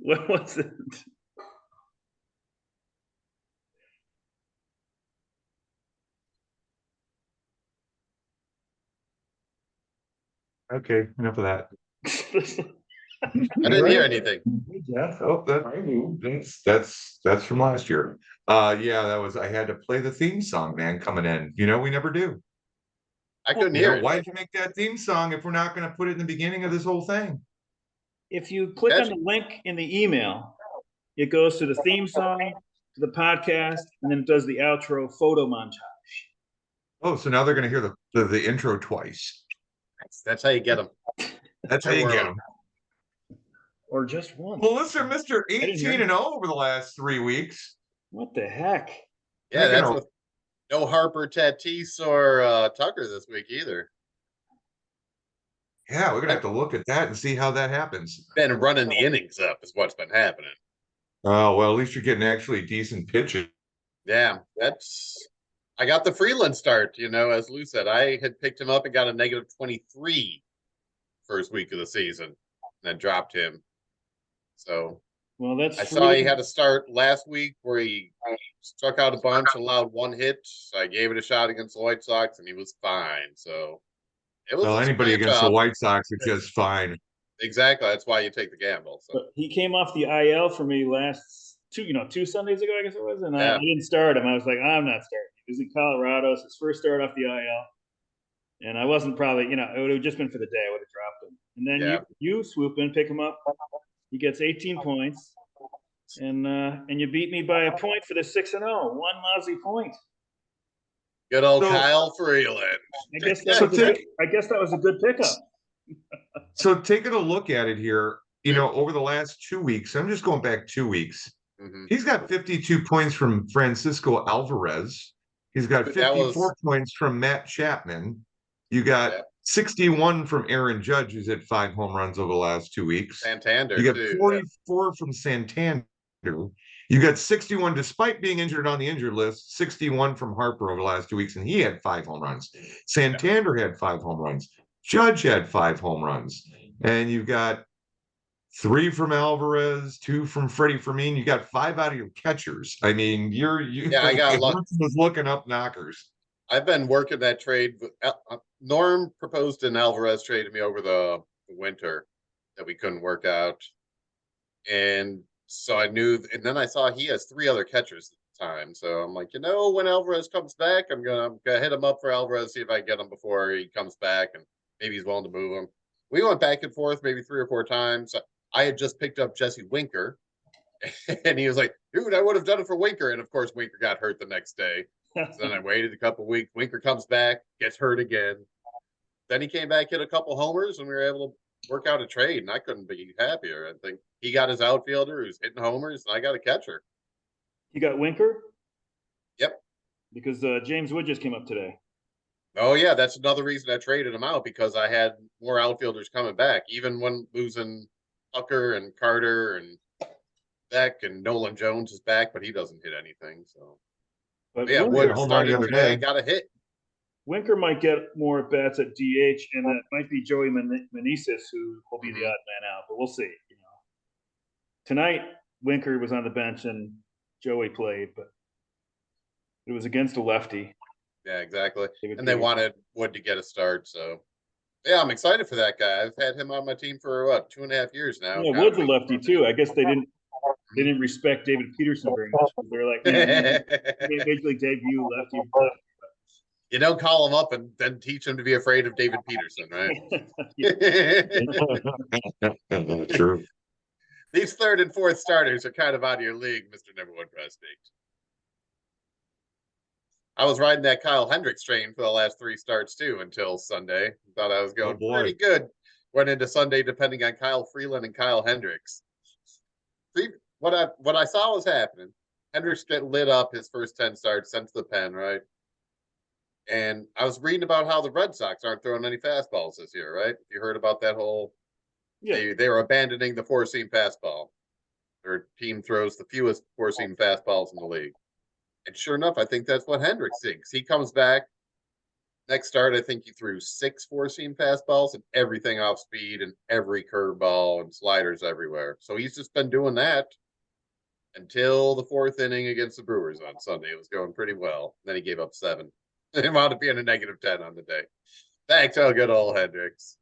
What was it? Okay, enough of that. I didn't hear anything. Hey, Jeff. Oh, that's from last year. Yeah, that was. I had to play the theme song, man, coming in. We never do. I couldn't hear it. Why'd you make that theme song if we're not going to put it in the beginning of this whole thing? If you click on the link in the email, it goes to the theme song, to the podcast, and then it does the outro photo montage. Oh, so now they're going to hear the intro twice. That's how you get them. That's how you get them. Or just one. Well, listen, Mr. 18-0 over the last 3 weeks. What the heck? Yeah, that's with no Harper, Tatis, or Tucker this week either. Yeah, we're gonna have to look at that and see how that happens. Been running the innings up is what's been happening. Oh, well, at least you're getting actually decent pitching. Yeah, I got the Freeland start, as Lou said. I had picked him up and got a -23 first week of the season, and then dropped him. So I saw he had a start last week where he struck out a bunch, allowed one hit. So I gave it a shot against the White Sox, and he was fine. So it was anybody against the White Sox is just fine. Exactly. That's why you take the gamble. So. But he came off the IL for me last two Sundays ago, I guess it was, and I didn't start him. I was like, I'm not starting. He was in Colorado. It's his first start off the IL. And I wasn't probably, it would have just been for the day. I would have dropped him. And then you swoop in, pick him up. He gets 18 points. And you beat me by a point for the 6-0. One lousy point. Good old Kyle Freeland. I guess that was a good pickup. So taking a look at it here, over the last 2 weeks, I'm just going back 2 weeks. Mm-hmm. He's got 52 points from Francisco Alvarez. He's got 54 points from Matt Chapman. You got 61 from Aaron Judge, who's hit 5 home runs over the last 2 weeks. Santander. You got 44 from Santander. You got 61, despite being injured on the injured list, 61 from Harper over the last 2 weeks, and he had 5 home runs. Santander had 5 home runs. Judge had 5 home runs. And you've got 3 from Alvarez, 2 from Freddie Fermin. You got 5 out of your catchers. I mean, I got was looking up knockers. I've been working that trade. Norm proposed an Alvarez trade to me over the winter that we couldn't work out. And so I knew, and then I saw he has 3 other catchers at the time. So I'm like, when Alvarez comes back, I'm gonna hit him up for Alvarez, see if I can get him before he comes back, and maybe he's willing to move him. We went back and forth maybe 3 or 4 times. I had just picked up Jesse Winker, and he was like, dude, I would have done it for Winker. And of course, Winker got hurt the next day. So then I waited a couple of weeks. Winker comes back, gets hurt again. Then he came back, hit a couple homers, and we were able to work out a trade, and I couldn't be happier. I think he got his outfielder who's hitting homers, and I got a catcher. You got Winker? Yep. Because James Wood just came up today. Oh, yeah, that's another reason I traded him out, because I had more outfielders coming back, even when losing Tucker and Carter and Beck, and Nolan Jones is back, but he doesn't hit anything. So, but yeah, Wood started today, got a hit. Winker might get more at bats at DH, and that might be Joey Meneses, who will be the odd man out. But we'll see. Tonight, Winker was on the bench and Joey played, but it was against a lefty. Yeah, exactly. And they wanted Wood to get a start, so yeah, I'm excited for that guy. I've had him on my team for 2.5 years now. Yeah, Wood's a lefty too. I guess they didn't respect David Peterson very much. They're like, man, Major League debut lefty. You don't call him up and then teach him to be afraid of David Peterson, right? True. These 3rd and 4th starters are kind of out of your league, Mr. Number 1 Prospect. I was riding that Kyle Hendricks train for the last 3 starts too until Sunday. Thought I was going pretty good. Went into Sunday depending on Kyle Freeland and Kyle Hendricks. What I saw was happening. Hendricks get lit up his first 10 starts, sent to the pen, right? And I was reading about how the Red Sox aren't throwing any fastballs this year, right? You heard about that whole... Yeah. They were abandoning the 4-seam fastball. Their team throws the fewest 4-seam fastballs in the league. And sure enough, I think that's what Hendricks thinks. He comes back. Next start, I think he threw 6 4-seam fastballs and everything off speed and every curveball and sliders everywhere. So he's just been doing that until the 4th inning against the Brewers on Sunday. It was going pretty well. Then he gave up 7. It wound up being a -10 on the day. Thanks, to good old Hendricks.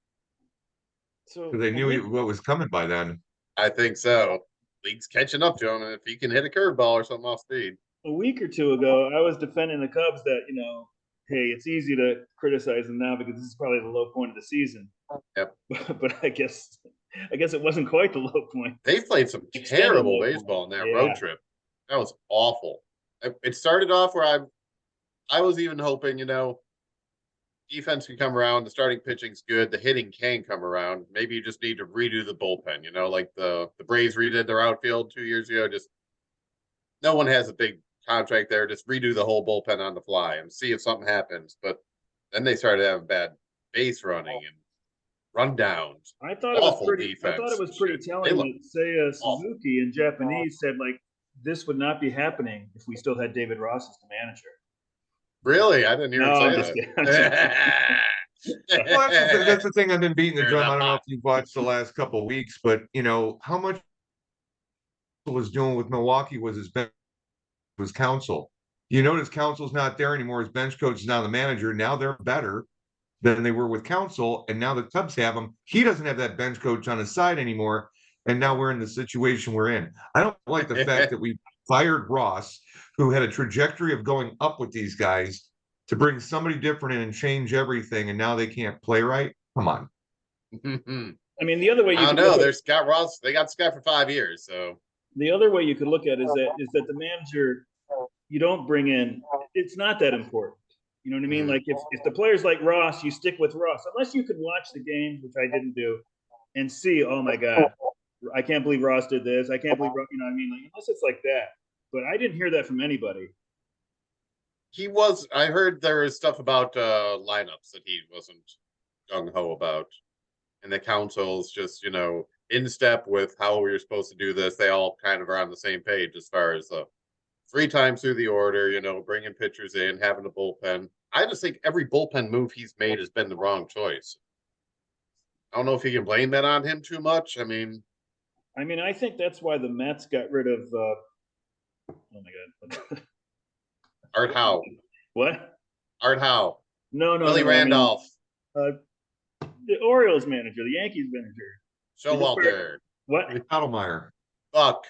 So They knew what was coming by then. I think so. League's catching up to him, and if he can hit a curveball or something off speed. a week or two ago, I was defending the Cubs that, hey, it's easy to criticize them now because this is probably the low point of the season. Yep. But I guess it wasn't quite the low point. They played some terrible baseball in that road trip. That was awful. It started off where I was even hoping, defense can come around. The starting pitching's good. The hitting can come around. Maybe you just need to redo the bullpen, like the Braves redid their outfield 2 years ago. Just no one has a big contract there. Just redo the whole bullpen on the fly and see if something happens. But then they started having bad base running and rundowns. I thought it was pretty telling that Seiya Suzuki in Japanese said like this would not be happening if we still had David Ross as the manager. Really? I didn't hear him say that. Well, that's the thing I've been beating the drum. I don't know if you've watched the last couple of weeks, but how much was doing with Milwaukee was his counsel. You notice counsel's not there anymore. His bench coach is now the manager. Now they're better than they were with counsel, and now the Cubs have him. He doesn't have that bench coach on his side anymore, and now we're in the situation we're in. I don't like the fact that we fired Ross, who had a trajectory of going up with these guys, to bring somebody different in and change everything, and now they can't play right. Come on. I mean, the other way I don't know. There's Scott Ross. They got Scott for 5 years, so the other way you could look at it is that the manager you don't bring in. It's not that important. You know what I mean? Like if the players like Ross, you stick with Ross, unless you could watch the game, which I didn't do, and see, oh my God, I can't believe Ross did this. I can't believe, you know what I mean? Like, unless it's like that. But I didn't hear that from anybody. I heard there was stuff about lineups that he wasn't gung-ho about. And the council's just, in step with how we were supposed to do this. They all kind of are on the same page as far as 3 times through the order, bringing pitchers in, having a bullpen. I just think every bullpen move he's made has been the wrong choice. I don't know if you can blame that on him too much. I mean, I think that's why the Mets got rid of. Oh my God. Art Howe. What? Art Howe. No. Willie Randolph. The Orioles manager, the Yankees manager. Showalter. What? Ottelmeyer. Buck.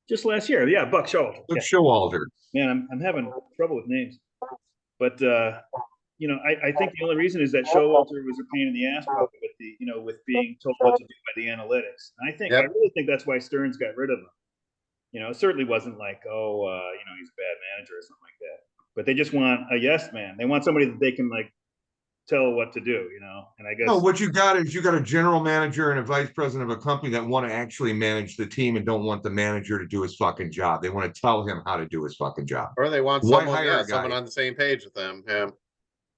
Just last year, yeah, Buck Showalter. Buck Showalter. Man, I'm having trouble with names, but I think the only reason is that Showalter was a pain in the ass with with being told what to do by the analytics. And I really think that's why Stearns got rid of him. It certainly wasn't like, he's a bad manager or something like that. But they just want a yes man. They want somebody that they can tell what to do, and I guess. No, what you got is you got a general manager and a vice president of a company that want to actually manage the team and don't want the manager to do his fucking job. They want to tell him how to do his fucking job. Or they want someone on the same page with them. Yeah.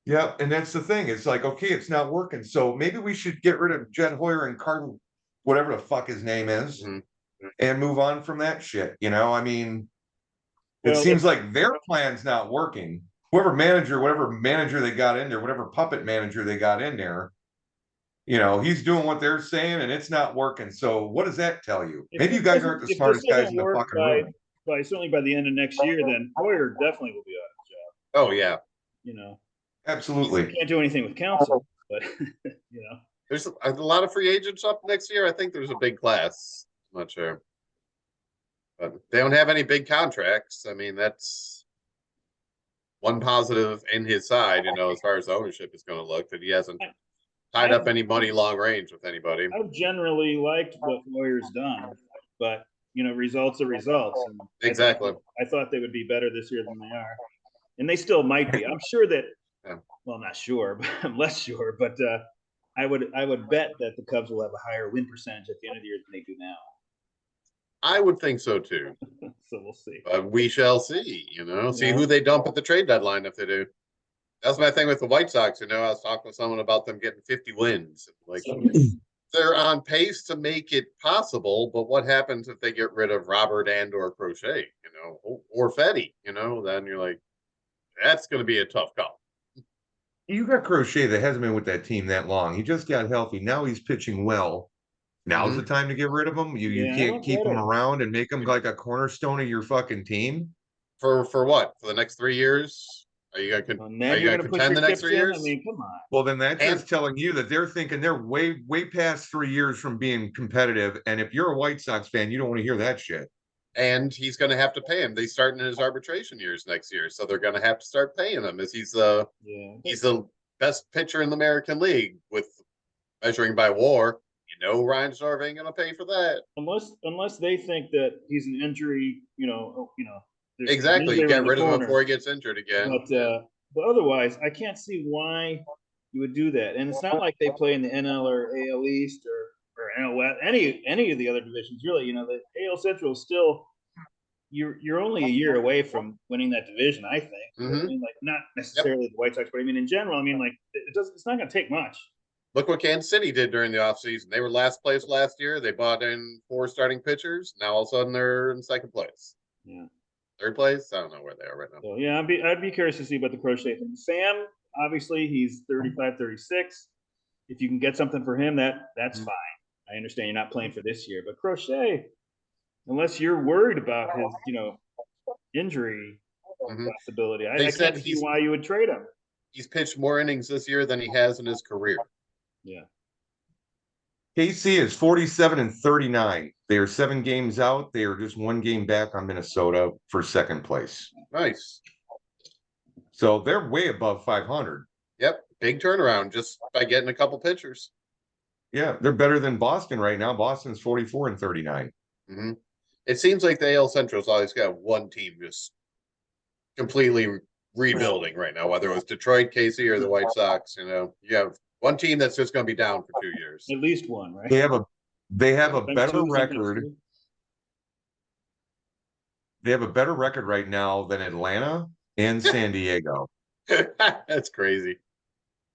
Yeah, and that's the thing. It's like, okay, it's not working. So maybe we should get rid of Jed Hoyer and Carton, whatever the fuck his name is, and move on from that shit. It seems like their plan's not working. Whatever manager they got in there, whatever puppet manager they got in there, he's doing what they're saying and it's not working. So what does that tell you? Maybe you guys aren't the smartest guys in the fucking room. Certainly by the end of next year, then Hoyer definitely will be out of the job. Oh yeah. Absolutely. You can't do anything with counsel, but There's a lot of free agents up next year. I think there's a big class. I'm not sure. But they don't have any big contracts. I mean, that's one positive in his side, as far as the ownership is going to look, that he hasn't tied up any money long range with anybody. I've generally liked what Hoyer's done, but results are results. And exactly. I thought they would be better this year than they are, and they still might be. I'm sure that. Yeah. Well, I'm not sure, but I'm less sure. But I would bet that the Cubs will have a higher win percentage at the end of the year than they do now. I would think so too. So we'll see. We shall see. See who they dump at the trade deadline if they do. That's my thing with the White Sox. I was talking with someone about them getting 50 wins. Like they're on pace to make it possible, but what happens if they get rid of Robert and or Crochet, or Fetty, then you're like, that's going to be a tough call. You got Crochet that hasn't been with that team that long. He just got healthy. Now he's pitching well. Now's the time to get rid of him. You I can't don't keep get him it. around and make him like a cornerstone of your fucking team. For what? For the next 3 years? Are you And gonna then you're going to put contend your the next chips 3 in. I years? mean, come on. Well, then that's And- just telling you that they're thinking they're way past 3 years from being competitive. And if you're a White Sox fan, you don't want to hear that shit. And he's going to have to pay him. They start in his arbitration years next year, so they're going to have to start paying him as he's the best pitcher in the American League with measuring by WAR. Ryan Starve ain't going to pay for that Unless they think that he's an injury. There's exactly. an injury Get around the rid of him corner. before he gets injured again. But otherwise, I can't see why you would do that. And it's not like they play in the NL or AL East or NL West, any of the other divisions. Really, the AL Central is still you're only a year away from winning that division. I think. Mhm. I mean, like not necessarily the White Sox, but I mean in general. I mean, like it's not going to take much. Look what Kansas City did during the offseason. They were last place last year. They bought in 4 starting pitchers. Now all of a sudden they're in second place. Yeah. Third place? I don't know where they are right now. So yeah, I'd be curious to see about the Crochet thing. Sam, obviously, he's 35, 36. If you can get something for him, that's fine. I understand you're not playing for this year, but Crochet, unless you're worried about his, injury possibility, I can't see why you would trade him. He's pitched more innings this year than he has in his career. Yeah. KC is 47-39. They are 7 games out. They are just 1 game back on Minnesota for second place. Nice. So they're way above 500. Yep. Big turnaround just by getting a couple pitchers. Yeah, they're better than Boston right now. Boston's 44-39. Mm-hmm. It seems like the AL Central's always got one team just completely rebuilding right now, whether it was Detroit, KC, or the White Sox. You have one team that's just going to be down for 2 years. At least one, right? They have a better record. They have a better record right now than Atlanta and San Diego. That's crazy.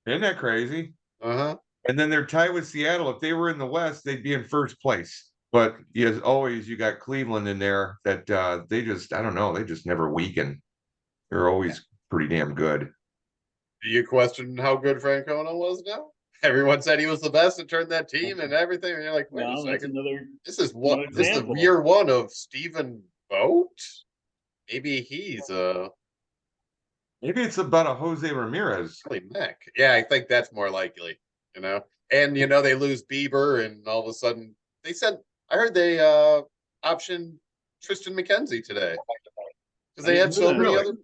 Isn't that crazy? Uh-huh. And then they're tied with Seattle. If they were in the West, they'd be in first place. But as always, you got Cleveland in there that they just, I don't know, they just never weaken. They're always pretty damn good. Do you question how good Francona was now? Everyone said he was the best and turned that team and everything. And you're like, wait a second. This is year 1 of Stephen Vogt? Maybe he's maybe it's about a Jose Ramirez. Really Mac. Yeah, I think that's more likely, And they lose B.E.E.R. and all of a sudden I heard they optioned Tristan McKenzie today. Because they had so many other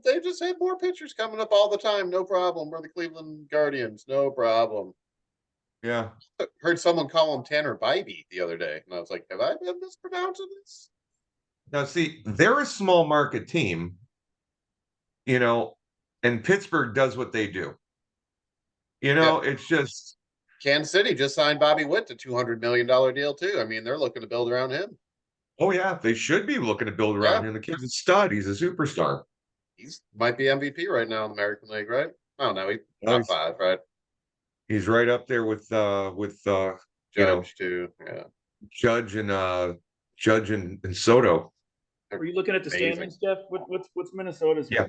they just had more pitchers coming up all the time. No problem. We're the Cleveland Guardians. No problem. Yeah. I heard someone call him Tanner Bybee the other day. And I was like, have I been mispronouncing this? Now, see, they're a small market team, and Pittsburgh does what they do. It's just. Kansas City just signed Bobby Witt to $200 million deal, too. I mean, they're looking to build around him. Oh, yeah. They should be looking to build around him. The kid's a stud. He's a superstar. He's might be MVP right now in the American League, right? I don't know. He's top 5, right? He's right up there with Judge too. Yeah. Judge and Soto. Are you looking at the standings, Jeff? What's Minnesota's? Yeah.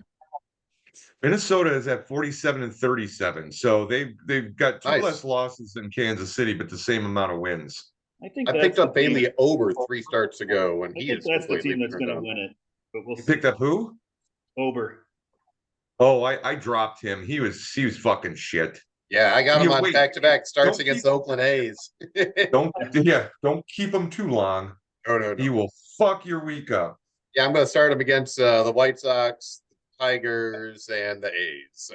Minnesota is at 47-37. So they've got 2 less losses than Kansas City, but the same amount of wins. I picked up Bailey Ober 3 starts ago, and that's the team that's going to win it. But we'll see. Picked up who? Ober. Oh, I dropped him. He was fucking shit. Yeah, I got him on back-to-back starts against the Oakland A's. don't keep him too long. No. He will fuck your week up. Yeah, I'm going to start him against the White Sox, Tigers, and the A's.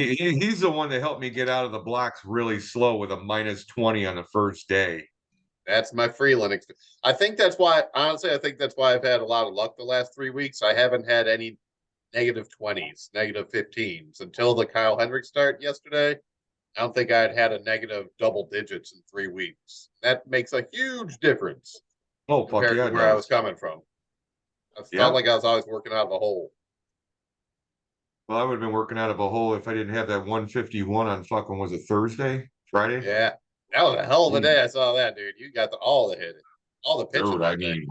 He's the one that helped me get out of the blocks really slow with a -20 on the first day. That's my Freeland experience. I think that's why I've had a lot of luck the last 3 weeks. I haven't had any -20s, -15s until the Kyle Hendricks start yesterday. I don't think I'd had a negative double digits in 3 weeks. That makes a huge difference. Compared to where I was coming from. I felt like I was always working out of a hole. Well, I would have been working out of a hole if I didn't have that 151 on fucking, was it Friday? Yeah. That was a hell of a Mm. day. I saw that, dude. You got all the hitting, all the pitching Dude, I that day. mean,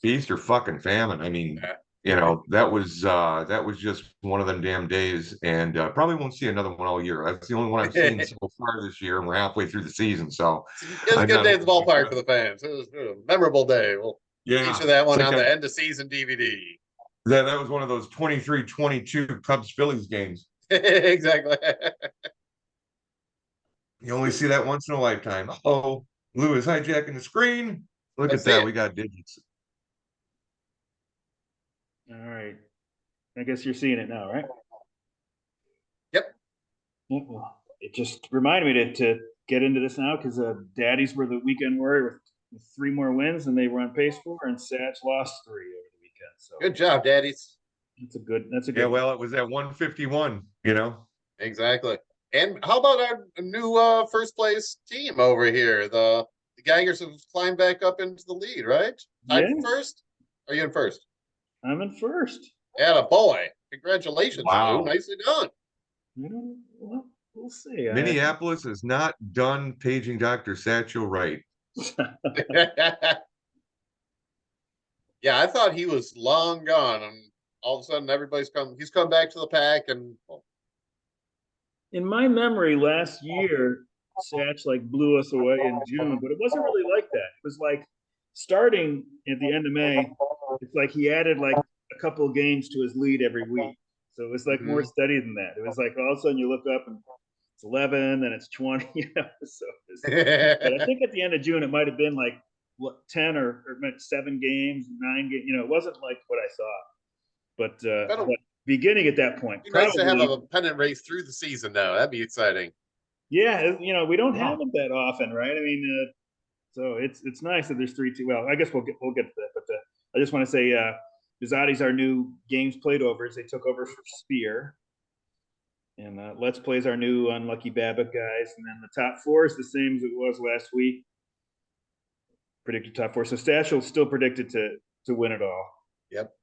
feast or fucking famine. I mean, Yeah. that was just one of them damn days, and probably won't see another one all year. That's the only one I've seen so far this year, and we're halfway through the season, so It was a I'm good not day at the holding my ballpark for breath. the fans. It was a memorable day. We'll Yeah, feature that it's one like on the end of season DVD. that was one of those 23-22 Cubs Phillies games. Exactly. You only see that once in a lifetime. Oh, Lou is hijacking the screen. Look Let's at see that. it. We got digits. All right. I guess you're seeing it now, right? Yep. Yeah, well, it just reminded me to get into this now because Daddies were the weekend warrior with 3 more wins than they were on pace for, and Sats lost 3 over the weekend. So Good job, daddies. that's a Yeah, good. well, it was at 151, you know. Exactly. And how about our new first place team over here? The Gaggers have climbed back up into the lead, right? Yeah, Tied for first? Are you in first? I'm in first. Yeah, boy. Congratulations, Lou. Wow. Nicely done. I don't, well, we'll see. Minneapolis is not done paging Dr. Satchel right. Yeah, I thought he was long gone, and all of a sudden he's come back to the pack, and well, In my memory, last year, Satch like blew us away in June, but it wasn't really like that. It was like starting at the end of May. It's like he added like a couple of games to his lead every week. So it was like more mhm. steady than that. It was like all of a sudden you look up and it's 11, then it's 20. So but I think at the end of June it might have been like what 10 or 7 games, 9 games. It wasn't like what I saw. Better But beginning at that point, be nice to have probably a pennant race through the season, though. That'd be exciting. yeah, we don't Yeah. have it that often, right? I mean, so it's nice that there's 3-2. Well, I guess we'll get to that, but I just want to say, Bizzotti's our new games played overs. They took over for Spear, and Let's Play's our new unlucky Babbitt guys, and then the top 4 is the same as it was last week. Predicted top 4, so Stashel still predicted to win it all. Yep.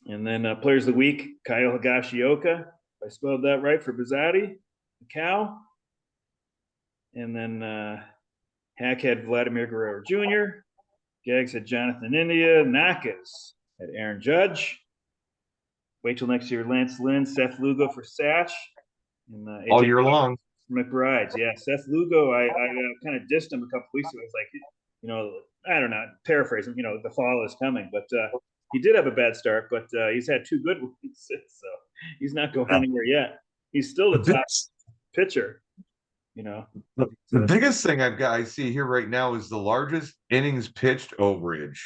And then players of the week, Kyle Higashioka, if I spelled that right, for Bizzotti, the cow. And then Hack had Vladimir Guerrero Jr. Gags had Jonathan India. Nakas had Aaron Judge. Wait till next year, Lance Lynn, Seth Lugo for Satch. And All AJ year long. McBride's. Yeah, Seth Lugo, I kind of dissed him a couple weeks ago. I was like, I don't know, paraphrasing, the fall is coming. But he did have a bad start, but he's had 2 good ones. So he's not going anywhere yet. He's still the top pitcher. The biggest thing I see here right now is the largest innings pitched overage.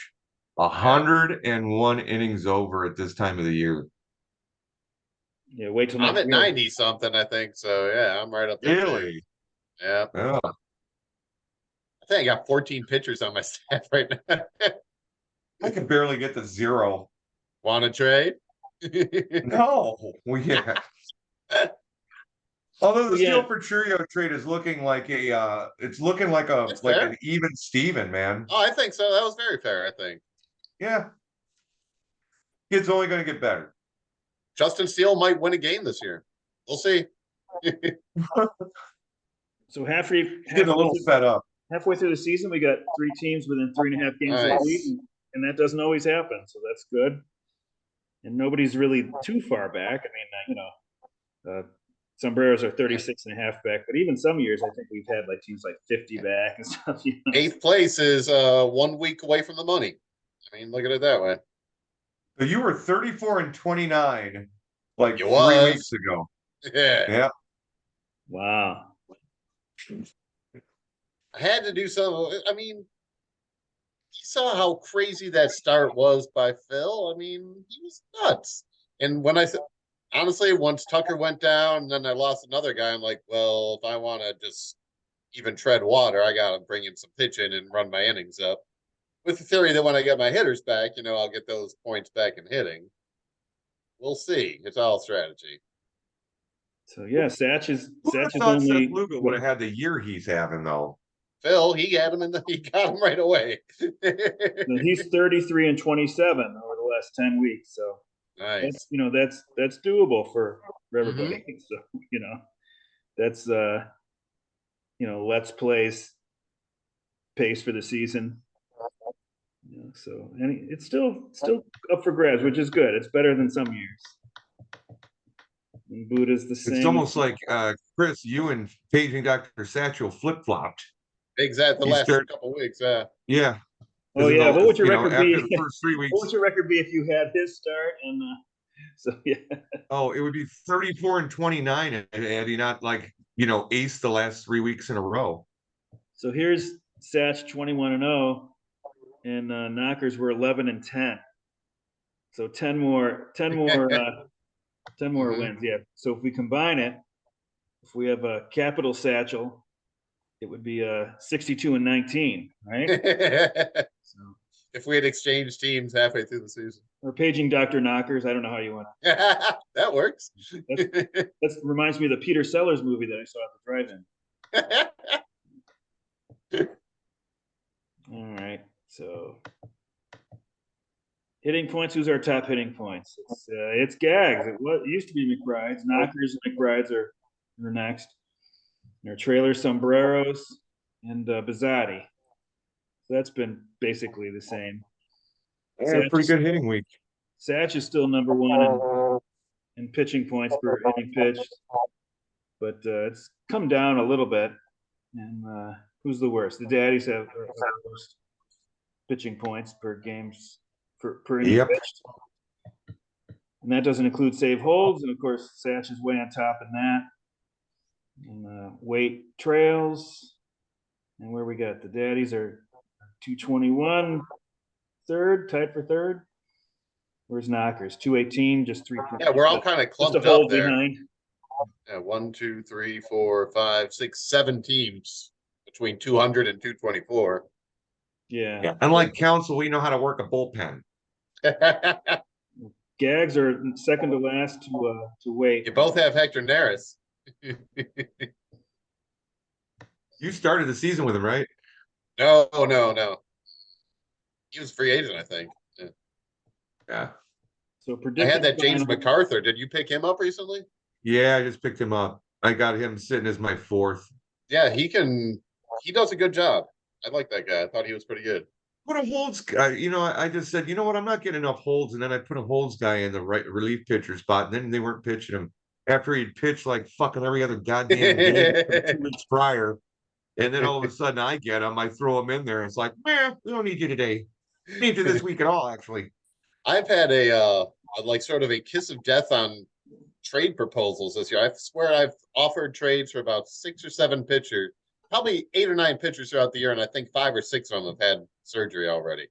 101 innings over at this time of the year. Yeah, wait till I'm next at year. 90 something, I think. So yeah, I'm right up there. Really? Yeah. Yeah. I think I got 14 pitchers on my staff right now. I can barely get to 0. Want to trade? No. Well, yeah. Although the Yeah. Steel for Churio trade is looking like it's looking like That's fair. an even Steven, man. Oh, I think so. That was very fair, I think. Yeah. Kid's only going to get better. Justin Steele might win a game this year. We'll see. So Getting a little fed up. halfway through the season, we got 3 teams within 3.5 games of the lead, and that doesn't always happen. So that's good. And nobody's really too far back. I mean, Sombreros are 36.5 back, but even some years, I think we've had like teams like 50 back and stuff. 8th place is 1 week away from the money. I mean, look at it that way. So you were 34-29 like You 3 was. weeks ago. Yeah. Yeah. Wow. I had to do something. I mean, you saw how crazy that start was by Phil. I mean, he was nuts. And when I said, honestly, once Tucker went down and then I lost another guy, I'm like, well, if I want to just even tread water, I got to bring in some pitching and run my innings up. With the theory that when I get my hitters back, I'll get those points back in hitting. We'll see. It's all strategy. So yeah, Satch is thought Seth only Lugo would have had the year he's having though. Phil, he had him he got him right away. he's 33-27 over the last 10 weeks. So nice. That's doable for everybody. Mm-hmm. So that's Let's Plays pace for the season. So it's still up for grabs, which is good. It's better than some years. And Buddha's the same. It's almost like Chris, you and Paging Dr. Satchel flip-flopped. Exactly. The last couple weeks. Yeah. Oh yeah. What would your record be after the first 3 weeks? What would your record be if you had his start? And so yeah. Oh, it would be 34-29 had he not ace the last 3 weeks in a row. So here's Satch 21-0, and Knockers were 11-10. So 10 more wins. Yeah. So if we combine it, if we have a capital Satchel, it would be 62-19, right? So, if we had exchanged teams halfway through the season, or Paging Dr. Knockers, I don't know how you want to. That works. That reminds me of the Peter Sellers movie that I saw at the drive-in. All right, so hitting points. Who's our top hitting points? It's Gags. It used to be McBride's. Knockers and McBride's are next. And our trailers, Sombreros, and Bizzotti. So that's been basically the same. Yeah, pretty good hitting week. Satch is still number one in pitching points per inning pitched, but it's come down a little bit. And who's the worst? The Daddies have the worst pitching points per games per inning pitched, and that doesn't include save holds. And of course, Satch is way on top in that. And weight trails, and where we got the Daddies are 221, third, tied for third. Where's Knockers? 218, just 3 points. Yeah, we're all kind of clumped just a hold up there. behind. Yeah, 1, 2, 3, 4, 5, 6, 7 teams between 200 and 224. Yeah. Unlike Council, we know how to work a bullpen. Gags are second to last to wait. You both have Hector Neris. You started the season with him, right? No. He was free agent, I think. Yeah. So I had that James MacArthur. Did you pick him up recently? Yeah, I just picked him up. I got him sitting as my fourth. Yeah, he does a good job. I like that guy. I thought he was pretty good. Put a holds guy, I just said, you know what, I'm not getting enough holds, and then I put a holds guy in the right relief pitcher spot, and then they weren't pitching him after he'd pitched like fucking every other goddamn game 2 weeks prior. And then all of a sudden I get him, I throw him in there, and it's like, man, we don't need you today. We need you this week at all, actually. I've had a sort of a kiss of death on trade proposals this year. I swear I've offered trades for about 6 or 7 pitchers, probably 8 or 9 pitchers throughout the year, and I think 5 or 6 of them have had surgery already.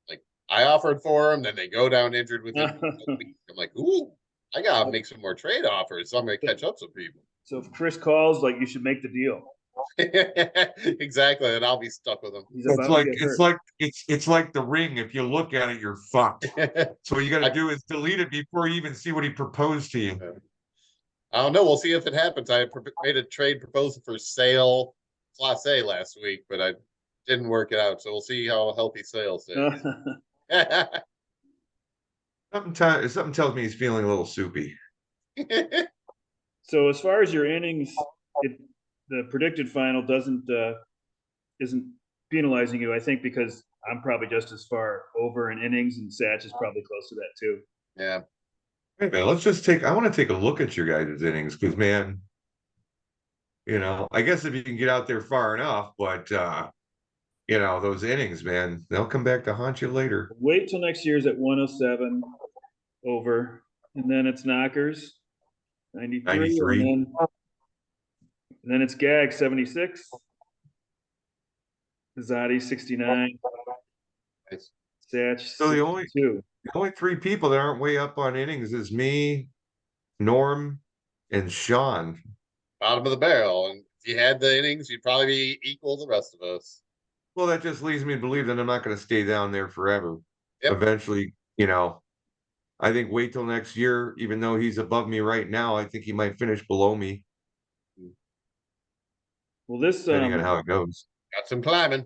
Like, I offered for them, then they go down injured within a week. I'm like, ooh, I gotta make some more trade offers, so I'm gonna catch up some people. So if Chris calls, you should make the deal. Exactly, and I'll be stuck with him. It's like the Ring. If you look at it, you're fucked. So what you got to do is delete it before you even see what he proposed to you. I don't know. We'll see if it happens. I made a trade proposal for Sale Class A last week, but I didn't work it out. So we'll see how healthy Sale stays. Something tells me he's feeling a little soupy. So as far as your innings, the predicted final isn't penalizing you, I think, because I'm probably just as far over in innings, and Satch is probably close to that too. Yeah. Hey man, I want to take a look at your guys' innings, because man, I guess if you can get out there far enough, but those innings, man, they'll come back to haunt you later. Wait till next year's at 107 over, and then it's Knockers 93. And then it's Gag 76. Bizzotti 69. Nice. Satch. So the only 3 people that aren't way up on innings is me, Norm, and Sean. Bottom of the barrel. And if you had the innings, you'd probably be equal to the rest of us. Well, that just leads me to believe that I'm not going to stay down there forever. Yep. Eventually, I think wait till next year, even though he's above me right now, I think he might finish below me. Well, this depending on how it goes. Got some climbing.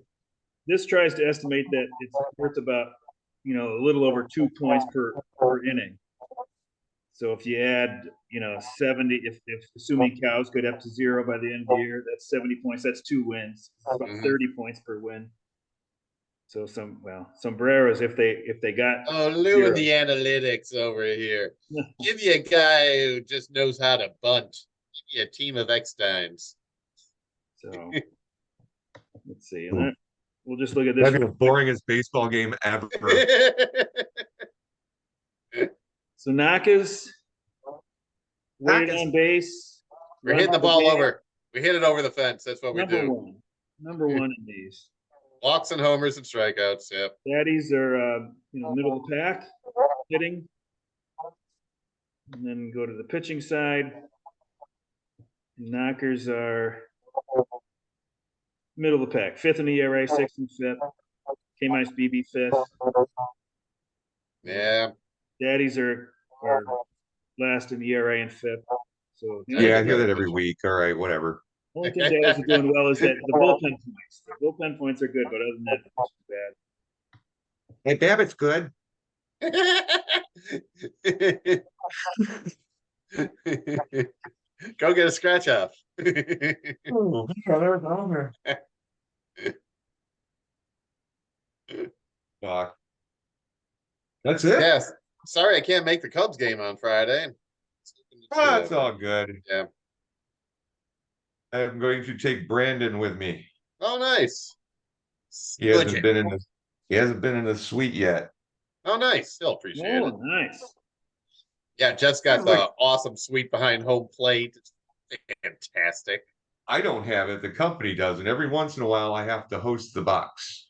This tries to estimate that it's worth about a little over 2 points per inning. So if you add, 70, if assuming cows get up to 0 by the end of the year, that's 70 points. That's 2 wins. It's about 30 points per win. So sombreros, if they got Lou and the analytics over here. Give you a guy who just knows how to bunt. Give you a team of Ecksteins. So let's see. And that, we'll just look at this. That'd be the boringest baseball game ever. So Naka's weighted on base. We're hitting the ball over. We hit it over the fence. That's what we do. Number one in these. Walks and homers and strikeouts. Yep. Daddies are middle of the pack hitting. And then go to the pitching side. Knockers are middle of the pack. 5th in the ERA, 6th and 5th. K- BB 5th. Yeah. Daddies are last in the ERA and 5th. So yeah, I hear that every week. All right, whatever. Only thing Daddies are doing well is that the bullpen points. The bullpen points are good, but other than that, it's bad. Hey, Babbitt's good. Go get a scratch off. That's it. Yes. Sorry, I can't make the Cubs game on Friday. That's all good. Yeah. I'm going to take Brandon with me. Oh, nice. He hasn't been in the suite yet. Oh, nice. Still appreciate it. Nice. Yeah, Jeff's got the awesome suite behind home plate. It's fantastic. I don't have it. The company does, and every once in a while I have to host the box,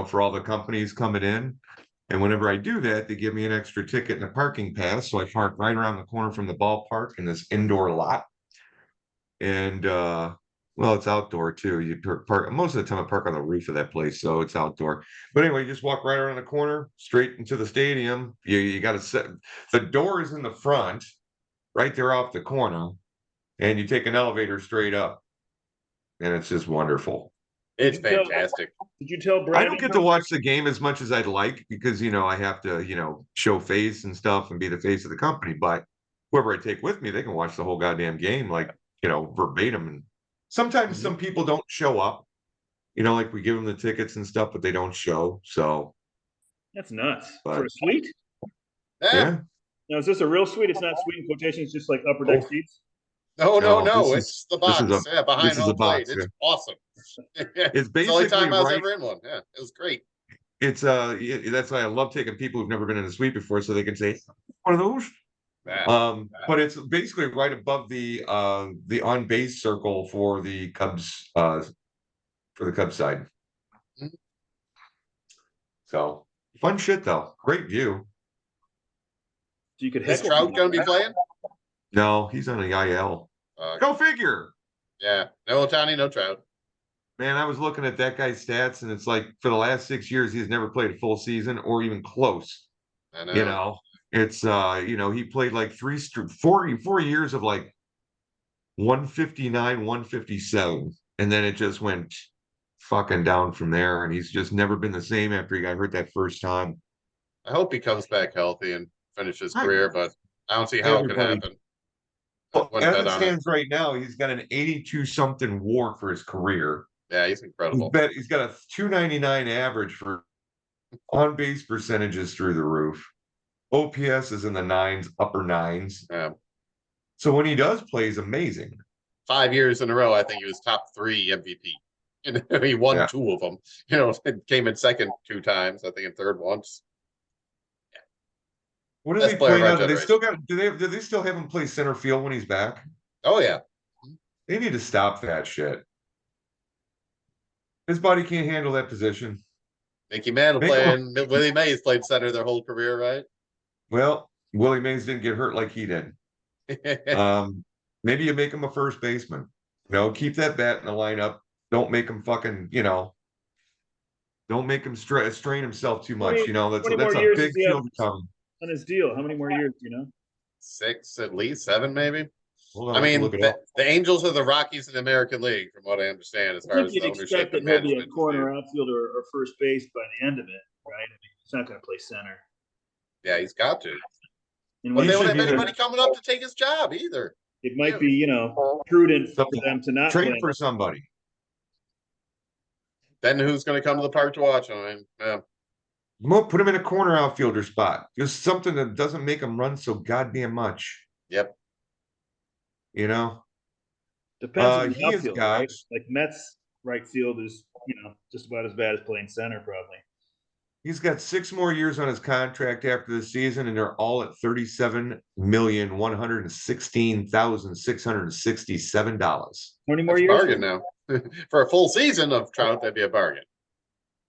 for all the companies coming in. And whenever I do that, they give me an extra ticket and a parking pass. So I park right around the corner from the ballpark in this indoor lot. And it's outdoor too. You park most of the time I park on the roof of that place, so it's outdoor. But anyway, you just walk right around the corner, straight into the stadium. You got to set the door is in the front, right there off the corner, and you take an elevator straight up, and it's just wonderful. It's fantastic. Did you tell Brandon? I don't get to watch the game as much as I'd like because I have to show face and stuff and be the face of the company. But whoever I take with me, they can watch the whole goddamn game verbatim. And sometimes some people don't show up. Like we give them the tickets and stuff, but they don't show. So that's nuts. For a suite? Yeah. Now, is this a real suite? It's not suite in quotation. It's just like upper deck seats. No. It's the box. Behind home plate. It's awesome. It's basically the only time I was ever in one. Yeah, it was great. It's that's why I love taking people who've never been in a suite before, so they can say one of those. But it's basically right above the on base circle for the Cubs side. So fun shit though. Great view. So you could Is Trout going to be playing? No, he's on the IL. Go figure. Yeah, no Ohtani, no Trout. Man, I was looking at that guy's stats, and it's like for the last 6 years, he's never played a full season or even close. I know. It's he played like 4 years of like 159, 157, and then it just went fucking down from there. And he's just never been the same after he got hurt that first time. I hope he comes back healthy and finishes his career, but I don't see how it could happen. Well, as it stands right now, he's got an 82-something WAR for his career. Yeah, he's incredible. He's got a 299 average for on-base percentages through the roof. OPS is in the nines, upper nines. Yeah. So when he does play, he's amazing. 5 years in a row, I think he was top 3 MVP. He won 2 of them. Came in second 2 times. I think in third once. What are they playing now? Do they still have him play center field when he's back? Oh yeah. They need to stop that shit. His body can't handle that position. Mickey Mantle Willie Mays played center their whole career, right? Well, Willie Mays didn't get hurt like he did. Maybe you make him a first baseman. Keep that bat in the lineup. Don't make him fucking, don't make him strain himself too much. That's a big field to come. On his deal, how many more years? 6 at least, 7 maybe. Hold on, I mean, the Angels are the Rockies in the American League, from what I understand, as far as the ownership and management. He'll be a corner outfielder or first base by the end of it, right? I mean, he's not going to play center. Yeah, he's got to. And But when they He don't should have be the anybody coming up to take his job either. it might be, prudent for Something- them to not trade play. for somebody. Then who's going to come to the park to watch him? Put him in a corner outfielder spot. Just something that doesn't make him run so goddamn much. Yep. You know? Depends on the He has outfield, got right? Like Mets right field is, just about as bad as playing center, probably. He's got 6 more years on his contract after the season, and they're all at $37,116,667. How many more That's a years? bargain now. For a full season of Trout, that'd be a bargain.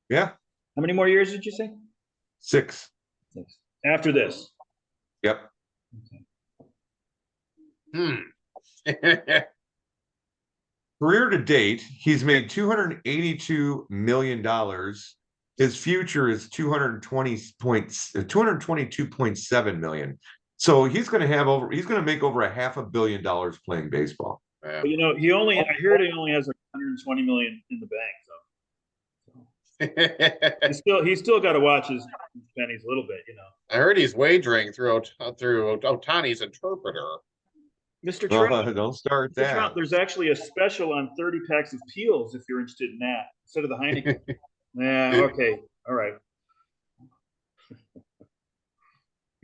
Yeah, How many more years did you say? 6. Six. After this. Yep. Career to date, he's made $282 million. His future is 222.7 million. So he's going to make over $500 million playing baseball. But, I heard he only has like 120 million in the bank. So he's still got to watch his pennies a little bit, I heard he's wagering through Otani's interpreter. Mr. Trout, Don't start Mr. that. Trout, there's actually a special on 30 packs of Peels if you're interested in that instead of the Heineken. Yeah, okay, all right.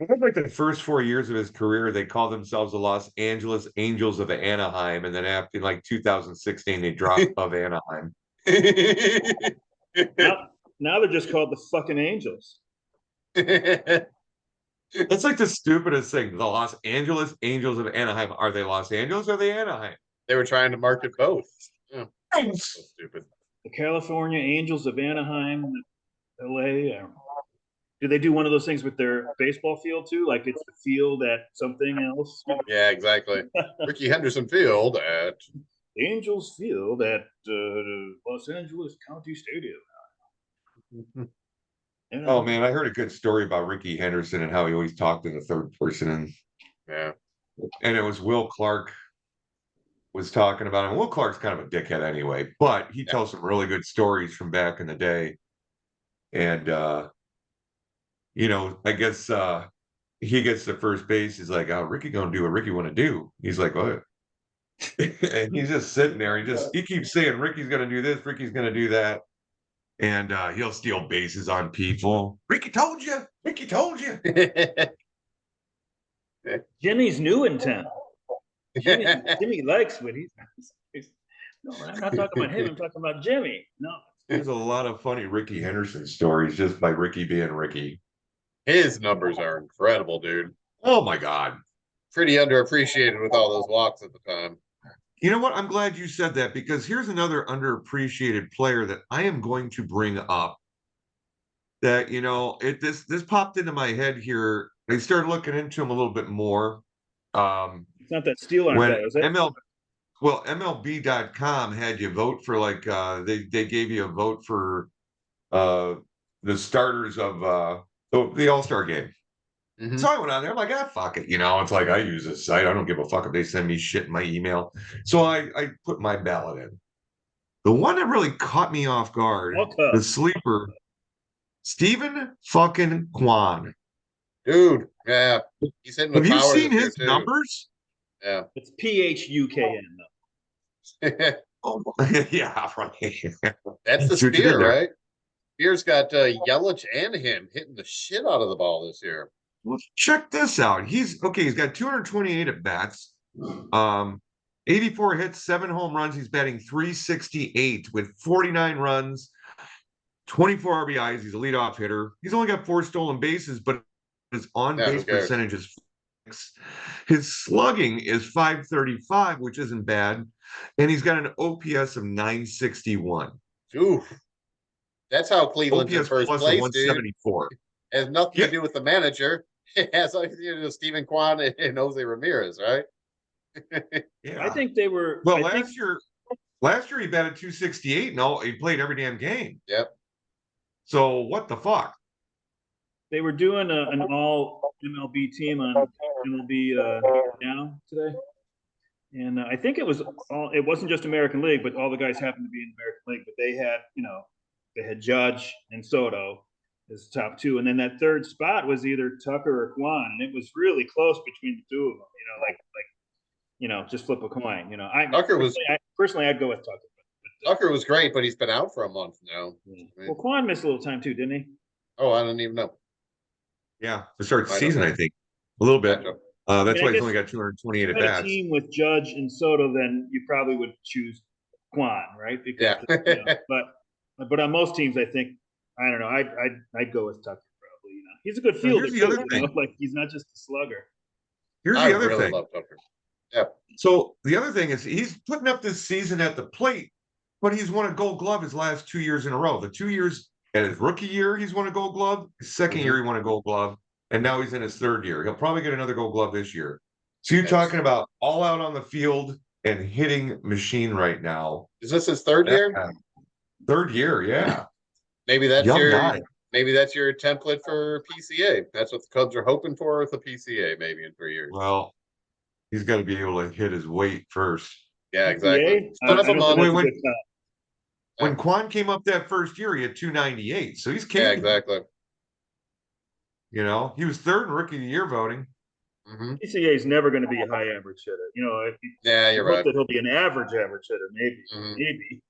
I think like the first 4 years of his career, they called themselves the Los Angeles Angels of Anaheim, and then after like 2016, they dropped of Anaheim. Now they're just called the fucking Angels. It's like the stupidest thing. The Los Angeles Angels of Anaheim. Are they Los Angeles or are they Anaheim? They were trying to market both. Oh, so stupid. The California Angels of Anaheim, LA. Do they do one of those things with their baseball field too? Like it's the field at something else? Yeah, exactly. Ricky Henderson Field at Angels Field at Los Angeles County Stadium. Oh man, I heard a good story about Ricky Henderson and how he always talked in the third person, yeah. And it was Will Clark was talking about him. Will Clark's kind of a dickhead anyway, but he tells some really good stories from back in the day. And I guess he gets to first base. He's like, "Oh, Ricky gonna do what Ricky want to do." He's like, "What?" And he's just sitting there. He keeps saying, "Ricky's gonna do this. Ricky's gonna do that." And he'll steal bases on people. Ricky told you. Ricky told you. Jimmy's new in town. Jimmy likes what he's. No, I'm not talking about him. I'm talking about Jimmy. No. There's a lot of funny Ricky Henderson stories just by Ricky being Ricky. His numbers are incredible, dude. Oh my God. Pretty underappreciated with all those walks at the time. You know what? I'm glad you said that because here's another underappreciated player that I am going to bring up. That this popped into my head here. I started looking into him a little bit more. It's not that steel arm guy, is it? MLB.com had you vote for they gave you a vote for the starters of the All-Star game. Mm-hmm. So I went on there, I'm like, fuck it. It's like I use this site. I don't give a fuck if they send me shit in my email. So I put my ballot in. The one that really caught me off guard, the sleeper, Stephen fucking Kwan. Dude, yeah. He's hitting with Have you power seen this his year, too. numbers? Yeah. It's PHUKN though. Oh, yeah, right. That's the See what you did Spear, there. right? Spear's got Yelich and him hitting the shit out of the ball this year. Well, check this out. He's got 228 at bats, 84 hits, 7 home runs. He's batting 368 with 49 runs, 24 RBIs. He's a leadoff hitter. He's only got 4 stolen bases, but his on-base percentage is 6. His slugging is .535, which isn't bad, and he's got an OPS of 961. Ooh, that's how Cleveland's in OPS first plus place, 174. dude. It has nothing to do with the manager. It has everything to do with Stephen Kwan and Jose Ramirez, right? Yeah. I think they were. Well, last year he batted 268. No, he played every damn game. Yep. So what the fuck? They were doing an all MLB team on MLB Now today, and I think it wasn't just American League, but all the guys happened to be in the American League. But they had Judge and Soto, as top two, and then that third spot was either Tucker or Quan, and it was really close between the two of them. Just flip a coin. Personally, I'd go with Tucker. Tucker was great, but he's been out for a month now. Yeah. Well, Quan missed a little time too, didn't he? Oh, I don't even know. Yeah, to start the season, I think a little bit. That's why he's only got 228 at bats. A team with Judge and Soto, then you probably would choose Quan, right? Because, but on most teams, I think I don't know. I'd go with Tucker probably. He's a good fielder. Here's the other thing. Like he's not just a slugger. Here's the other thing. Love Tucker. Yeah. So the other thing is he's putting up this season at the plate, but he's won a Gold Glove his last 2 years in a row. The 2 years at his rookie year, he's won a Gold Glove. His second year, he won a Gold Glove, and now he's in his third year. He'll probably get another Gold Glove this year. So you're talking about all out on the field and hitting machine right now. Is this his third year? Third year, yeah. Maybe that's maybe that's your template for PCA. That's what the Cubs are hoping for with the PCA, maybe in 3 years. Well, he's got to be able to hit his weight first. Yeah, exactly. When Quan came up that first year, he had 298. So he's capable. Yeah, exactly. He was third in rookie of the year voting. PCA is never going to be a high average hitter. You're right. That he'll be an average hitter, maybe. Maybe.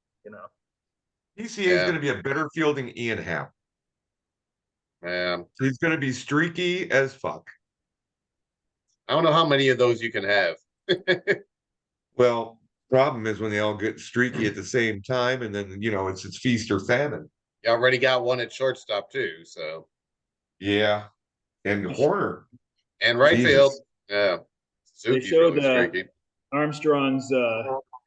PCA is going to be a better fielding Ian Happ. Man, so he's going to be streaky as fuck. I don't know how many of those you can have. Well, problem is when they all get streaky at the same time, and then it's feast or famine. You already got one at shortstop too, so yeah, and Horner and right field. Yeah, they showed Armstrong's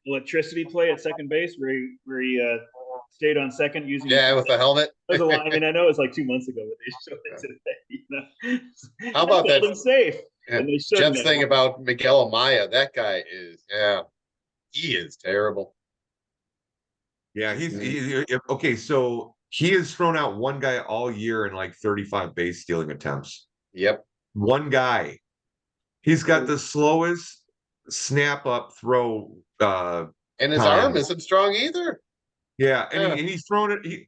electricity play at second base, where he stayed on second using with the helmet. I know it was like 2 months ago, but they showed it today. How about that? Safe. Yeah. Jeff's thing about Miguel Amaya, that guy is he is terrible. Yeah, he's okay. So he has thrown out one guy all year in like 35 base stealing attempts. Yep, one guy. He's got the slowest snap up throw. And his arm isn't strong either. Yeah, and he's throwing it.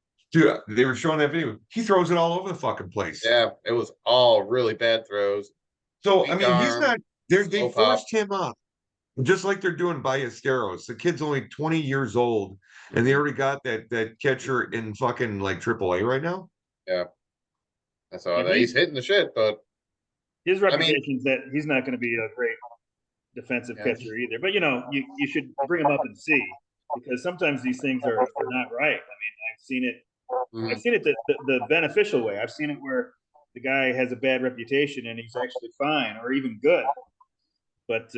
They were showing that video. He throws it all over the fucking place. Yeah, it was all really bad throws. So he's not. They forced him up, just like they're doing Ballesteros. The kid's only 20 years old, and they already got that catcher in fucking like AAA right now. Yeah, that's all. He's hitting the shit, but his reputation is that he's not going to be a great defensive catcher either. But you should bring him up and see, because sometimes these things are not right. I've seen it. I've seen it the beneficial way. I've seen it where the guy has a bad reputation and he's actually fine or even good. But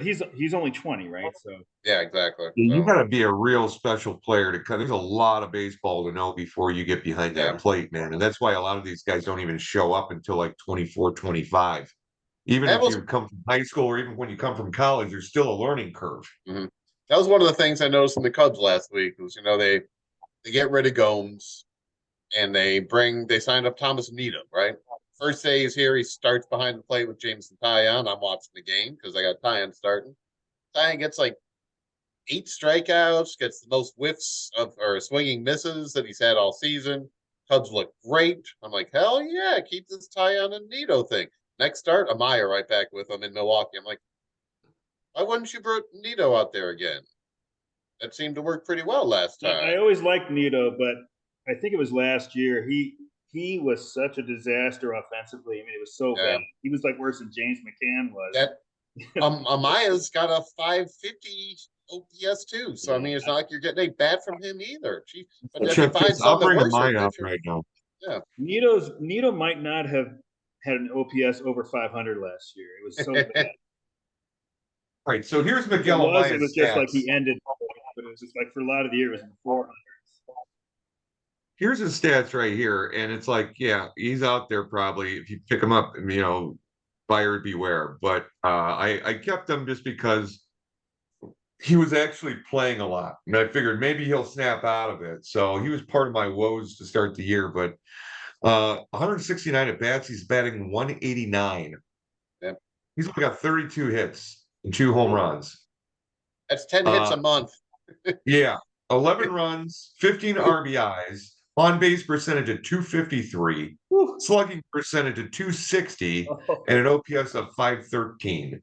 he's only 20, right? So yeah, exactly. You got to be a real special player to cut. There's a lot of baseball to know before you get behind that plate, man. And that's why a lot of these guys don't even show up until like 24, 25. Even if you come from high school or even when you come from college, there's still a learning curve. That was one of the things I noticed in the Cubs last week was, they get rid of Gomes and they signed up Thomas Needham, right? First day he's here, he starts behind the plate with Jameson Taillon. I'm watching the game because I got Taillon starting. Taillon gets like 8 strikeouts, gets the most whiffs or swinging misses that he's had all season. Cubs look great. I'm like, hell yeah, keep this Taillon and Nito thing. Next start, Amaya right back with him in Milwaukee. I'm like, why wouldn't you put Nito out there again? That seemed to work pretty well last time. I always liked Nito, but I think it was last year. He was such a disaster offensively. It was so bad. He was like worse than James McCann was. Amaya's got a 550 OPS too. So it's not like you're getting a bat from him either. I'll bring Amaya up right now. Yeah, Nito might not have had an OPS over 500 last year. It was so bad. All right, so here's Miguel Amaya's It was just like he ended, but it was just like for a lot of the year it was in the 400s. Here's his stats right here, and it's like, he's out there probably. If you pick him up, buyer beware. But I kept him just because he was actually playing a lot, and I figured maybe he'll snap out of it. So he was part of my woes to start the year. But 169 at bats, he's batting 189. Yep. He's only got 32 hits and 2 home runs. That's 10 hits a month. 11 runs, 15 RBIs. On base percentage of 253, slugging percentage of 260, and an OPS of 513.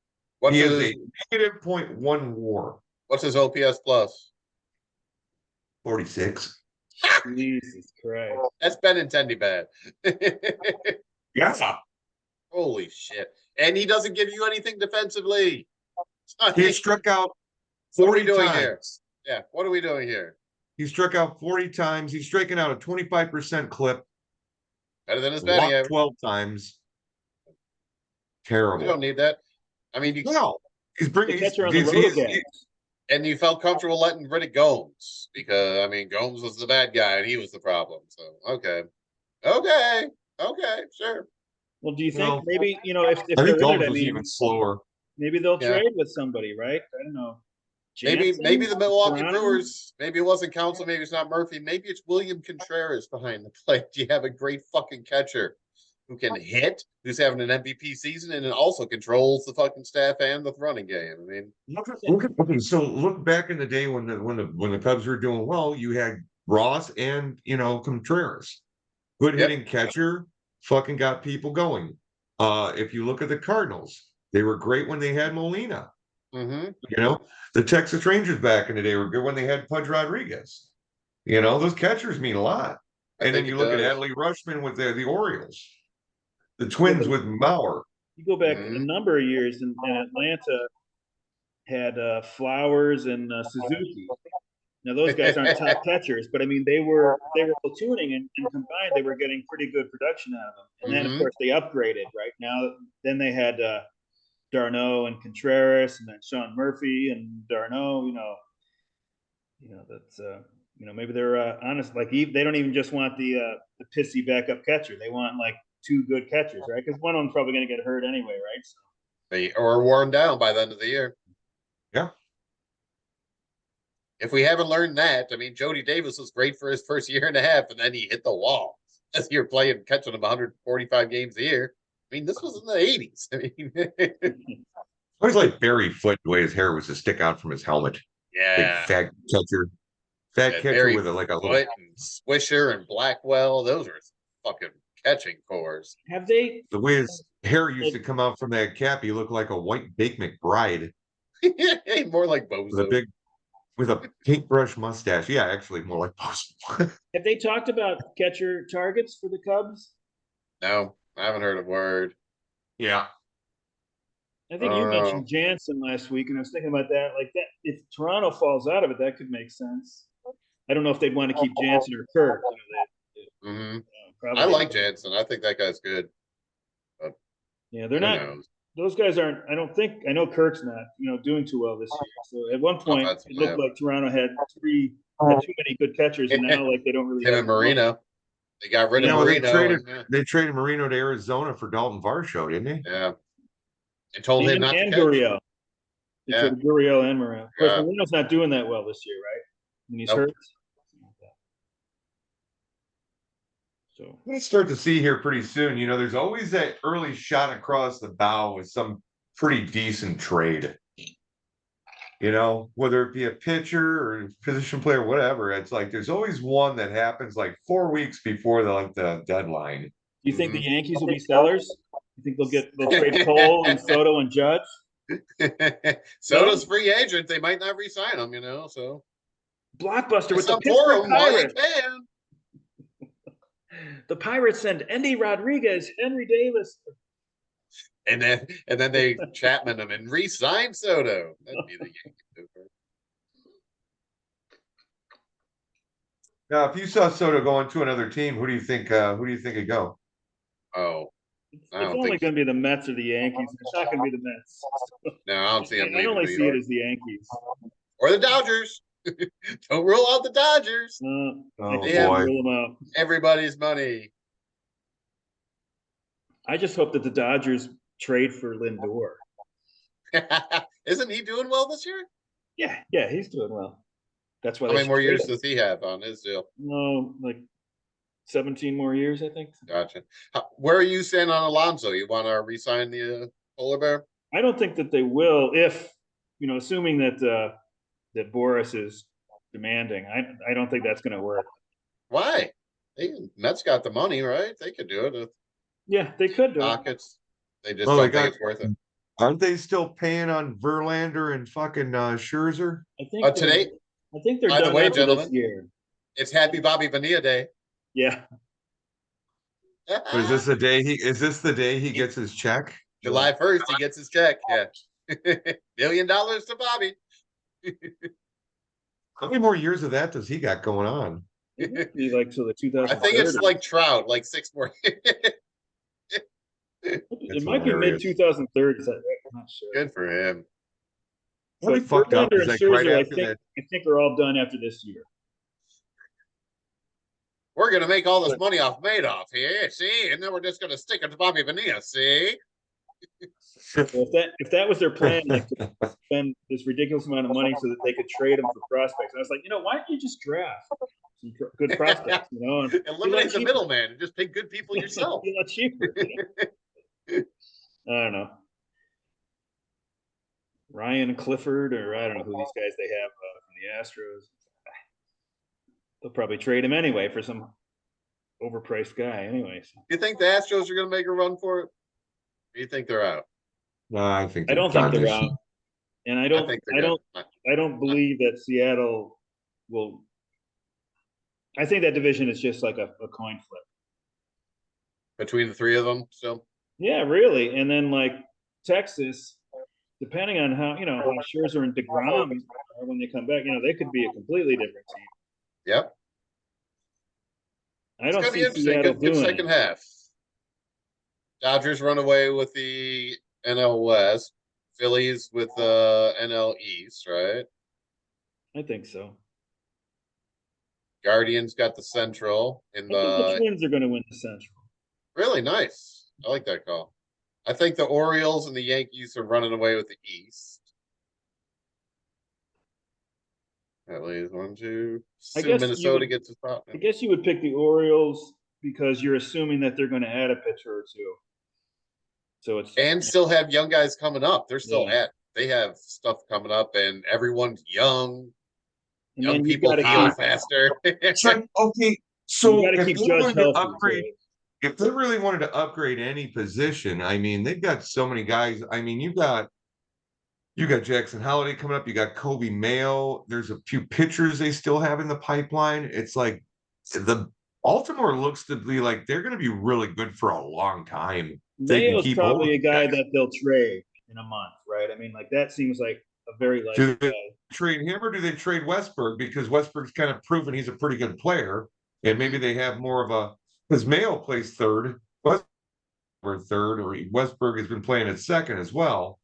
He has a negative .1 WAR. What's his OPS plus? 46. Jesus Christ. That's Benintendi bad. Yeah. Holy shit. And he doesn't give you anything defensively. He struck out What are we 40 doing times. here? Yeah, what are we doing here? He struck out 40 times. He's striking out a 25% clip. Better than his batting Walked average. 12 times. You Terrible. don't need that. I mean, No. He's bringing The catcher on the roto and you felt comfortable letting Riddick Gomes because I mean Gomes was the bad guy and he was the problem. So okay, sure. Well, do you think No. maybe if I they're think in Gomes it, I was mean, even slower. maybe they'll Yeah. trade with somebody, right? I don't know. Maybe the Milwaukee Toronto? Brewers. Maybe it wasn't Council. Maybe it's not Murphy. Maybe it's William Contreras behind the plate. You have a great fucking catcher who can hit, who's having an MVP season, and then also controls the fucking staff and the running game. I mean, Okay, so look back in the day when the Cubs were doing well, you had Ross and Contreras, good hitting catcher, fucking got people going. If you look at the Cardinals, they were great when they had Molina. The Texas Rangers back in the day were good when they had Pudge Rodriguez. Those catchers mean a lot. And then you look at Adley Rutschman with the Orioles, the Twins with Mauer. You go back a number of years, and Atlanta had Flowers and Suzuki. Now those guys aren't top catchers, but I mean they were platooning and combined they were getting pretty good production out of them. And then of course they upgraded. Right now, then they had Darno and Contreras, and then Sean Murphy and Darno. That's maybe they're honest. Like they don't even just want the pissy backup catcher. They want like two good catchers, right? Because one of them's probably going to get hurt anyway, right? So. They are worn down by the end of the year. Yeah. If we haven't learned that, I mean, Jody Davis was great for his first year and a half, and then he hit the wall as you're playing, catching him 145 games a year. I mean, this was in the 80s. I mean, I always like Barry Foote, the way his hair was to stick out from his helmet. Yeah. Big fat catcher. Fat catcher with like a little. And Swisher and Blackwell, those are fucking catching cores. Have they? The way his hair used to come out from that cap, he looked like a white Bake McBride. More like Bozo. With a paintbrush mustache. Yeah, actually more like Bozo. Have they talked about catcher targets for the Cubs? No, I haven't heard a word. Yeah. I think you mentioned Jansen last week, and I was thinking about that. Like that, if Toronto falls out of it, that could make sense. I don't know if they'd want to keep Jansen or Kirk. I like Jansen. I think that guy's good. But yeah, they're not. Those guys aren't. I don't think. I know Kirk's not. Doing too well this year. So at one point, it looked like Toronto had too many good catchers, and now like they don't really. Him and Marino. They got rid of Marino. They traded Marino to Arizona for Dalton Varsho, didn't they? Yeah. And told him not to catch. Gurriel. They traded Gurriel and Marino. Of course, Marino's not doing that well this year, right? I mean, he's hurt. So we're going to start to see here pretty soon. There's always that early shot across the bow with some pretty decent trade. Whether it be a pitcher or position player, whatever. It's like there's always one that happens like 4 weeks before the deadline. Do you think the Yankees will be sellers? You think they'll trade Cole and Soto and Judge? Soto's free agent. They might not re-sign him, so blockbuster with the Pittsburgh Pirates. The Pirates send Endy Rodriguez, Henry Davis, and then they Chapman him and re-sign Soto. That'd be the Yankees. Now, if you saw Soto going to another team, who do you think would go? Oh. It's only going to be the Mets or the Yankees. It's not going to be the Mets. No, I don't see him. I only see it as the Yankees or the Dodgers. Don't rule out the Dodgers. They have to rule them out. Everybody's money. I just hope that the Dodgers trade for Lindor. Isn't he doing well this year? Yeah, he's doing well. That's why. How many more years does he have on his deal? No, like 17 more years, I think. Gotcha. Where are you standing on Alonso? You want to re-sign the polar bear? I don't think that they will. If assuming that that Boris is demanding, I don't think that's going to work. Why? Mets got the money, right? They could do it with Yeah, they could do it. pockets. They just Well, don't think it's worth it. aren't they still paying on Verlander and fucking Scherzer? Today, I think they're by the done way, after this gentlemen, year. it's Happy Bobby Bonilla Day. Yeah. But is this the day he gets his check? July 1st, he gets his check. Yeah. $1 million to Bobby. How many more years of that does he got going on? Be like to the 2030s. I think it's like Trout, like 6 more. It might be mid 2030s. I'm not sure. Good for him. Really fucked up. Verlander Is and that right Scherzer, after that? I think are all done after this year. We're gonna make all this money off Madoff here, see, and then we're just gonna stick it to Bobby Bonilla, see. So if that was their plan, like to spend this ridiculous amount of money so that they could trade them for prospects, I was like, why don't you just draft some good prospects? And eliminate the middleman and just pick good people yourself. Be a lot cheaper. I don't know. Ryan Clifford, or I don't know who these guys they have from the Astros. They'll probably trade him anyway for some overpriced guy. Anyways, you think the Astros are going to make a run for it? Or do you think they're out? No, I think I don't think they're out, and I don't believe that Seattle will. I think that division is just like a coin flip between the three of them. So yeah, really, and then like Texas, depending on how how Scherzer and DeGrom are when they come back, they could be a completely different team. Yep. I don't see Seattle doing good second half. Dodgers run away with the NL West. Phillies with the NL East, right? I think so. Guardians got the Central. I think the Twins are going to win the Central. Really nice. I like that call. I think the Orioles and the Yankees are running away with the East. At least 1, 2. Minnesota gets a spot. I guess you would pick the Orioles because you're assuming that they're going to add a pitcher or two. So still have young guys coming up. They're still they have stuff coming up, and everyone's young. And young people heal faster. It's like, okay, so if they really wanted to upgrade any position, I mean, they've got so many guys. I mean, you got Jackson Holiday coming up. You got Kobe Mayo. There's a few pitchers they still have in the pipeline. It's like the Baltimore looks to be like they're going to be really good for a long time. Mayo's probably a guy that they'll trade in a month, right? I mean, like that seems like a very likely guy. Trade him, or do they trade Westberg because Westberg's kind of proven he's a pretty good player, and maybe they have more of a because Mayo plays third, Westberg third, or Westberg has been playing at second as well.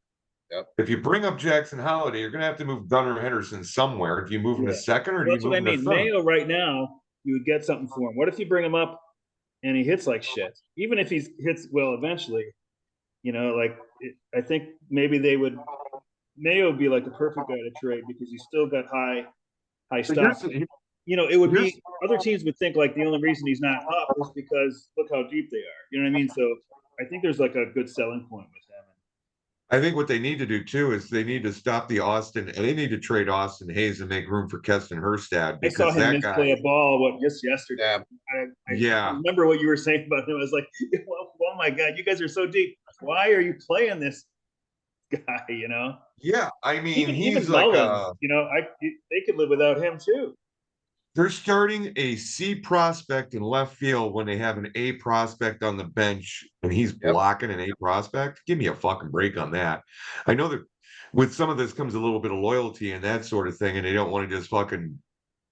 Yep. If you bring up Jackson Holiday, you're going to have to move Gunnar Henderson somewhere. Do you move him to second, or do you move him to third? Mayo right now, you would get something for him. What if you bring him up and he hits like shit? Even if he hits well eventually, I think maybe they would. Mayo would be like the perfect guy to trade because he's still got high stock. It would be other teams would think like the only reason he's not up is because look how deep they are. You know what I mean? So I think there's like a good selling point with him. I think what they need to do too is they need to stop and they need to trade Austin Hayes and make room for Keston Herstad. I saw him misplay a ball just yesterday. I remember what you were saying about him. I was like, oh my God, you guys are so deep. Why are you playing this guy? Yeah, I mean, he's like Mullins, they could live without him too. They're starting a C prospect in left field when they have an A prospect on the bench and he's blocking an A prospect. Give me a fucking break on that. I know that with some of this comes a little bit of loyalty and that sort of thing, and they don't want to just fucking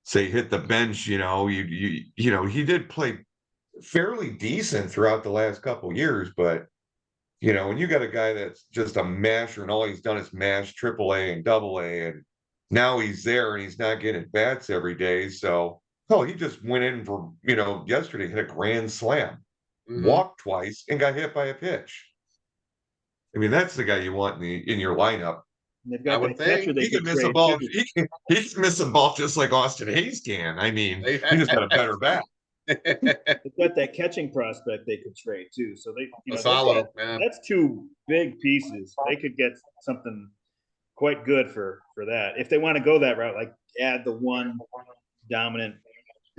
say hit the bench. He did play fairly decent throughout the last couple years, but when you got a guy that's just a masher and all he's done is mash AAA and AA, and now he's there and he's not getting bats every day. So, he just went in for, yesterday, hit a grand slam, walked twice, and got hit by a pitch. I mean, that's the guy you want in your lineup. I would think he can miss a ball. He can miss a ball just like Austin Hayes can. I mean, he just got a better bat. They've got that catching prospect they could trade too. So that's two big pieces. They could get something quite good for that if they want to go that route, like add the one dominant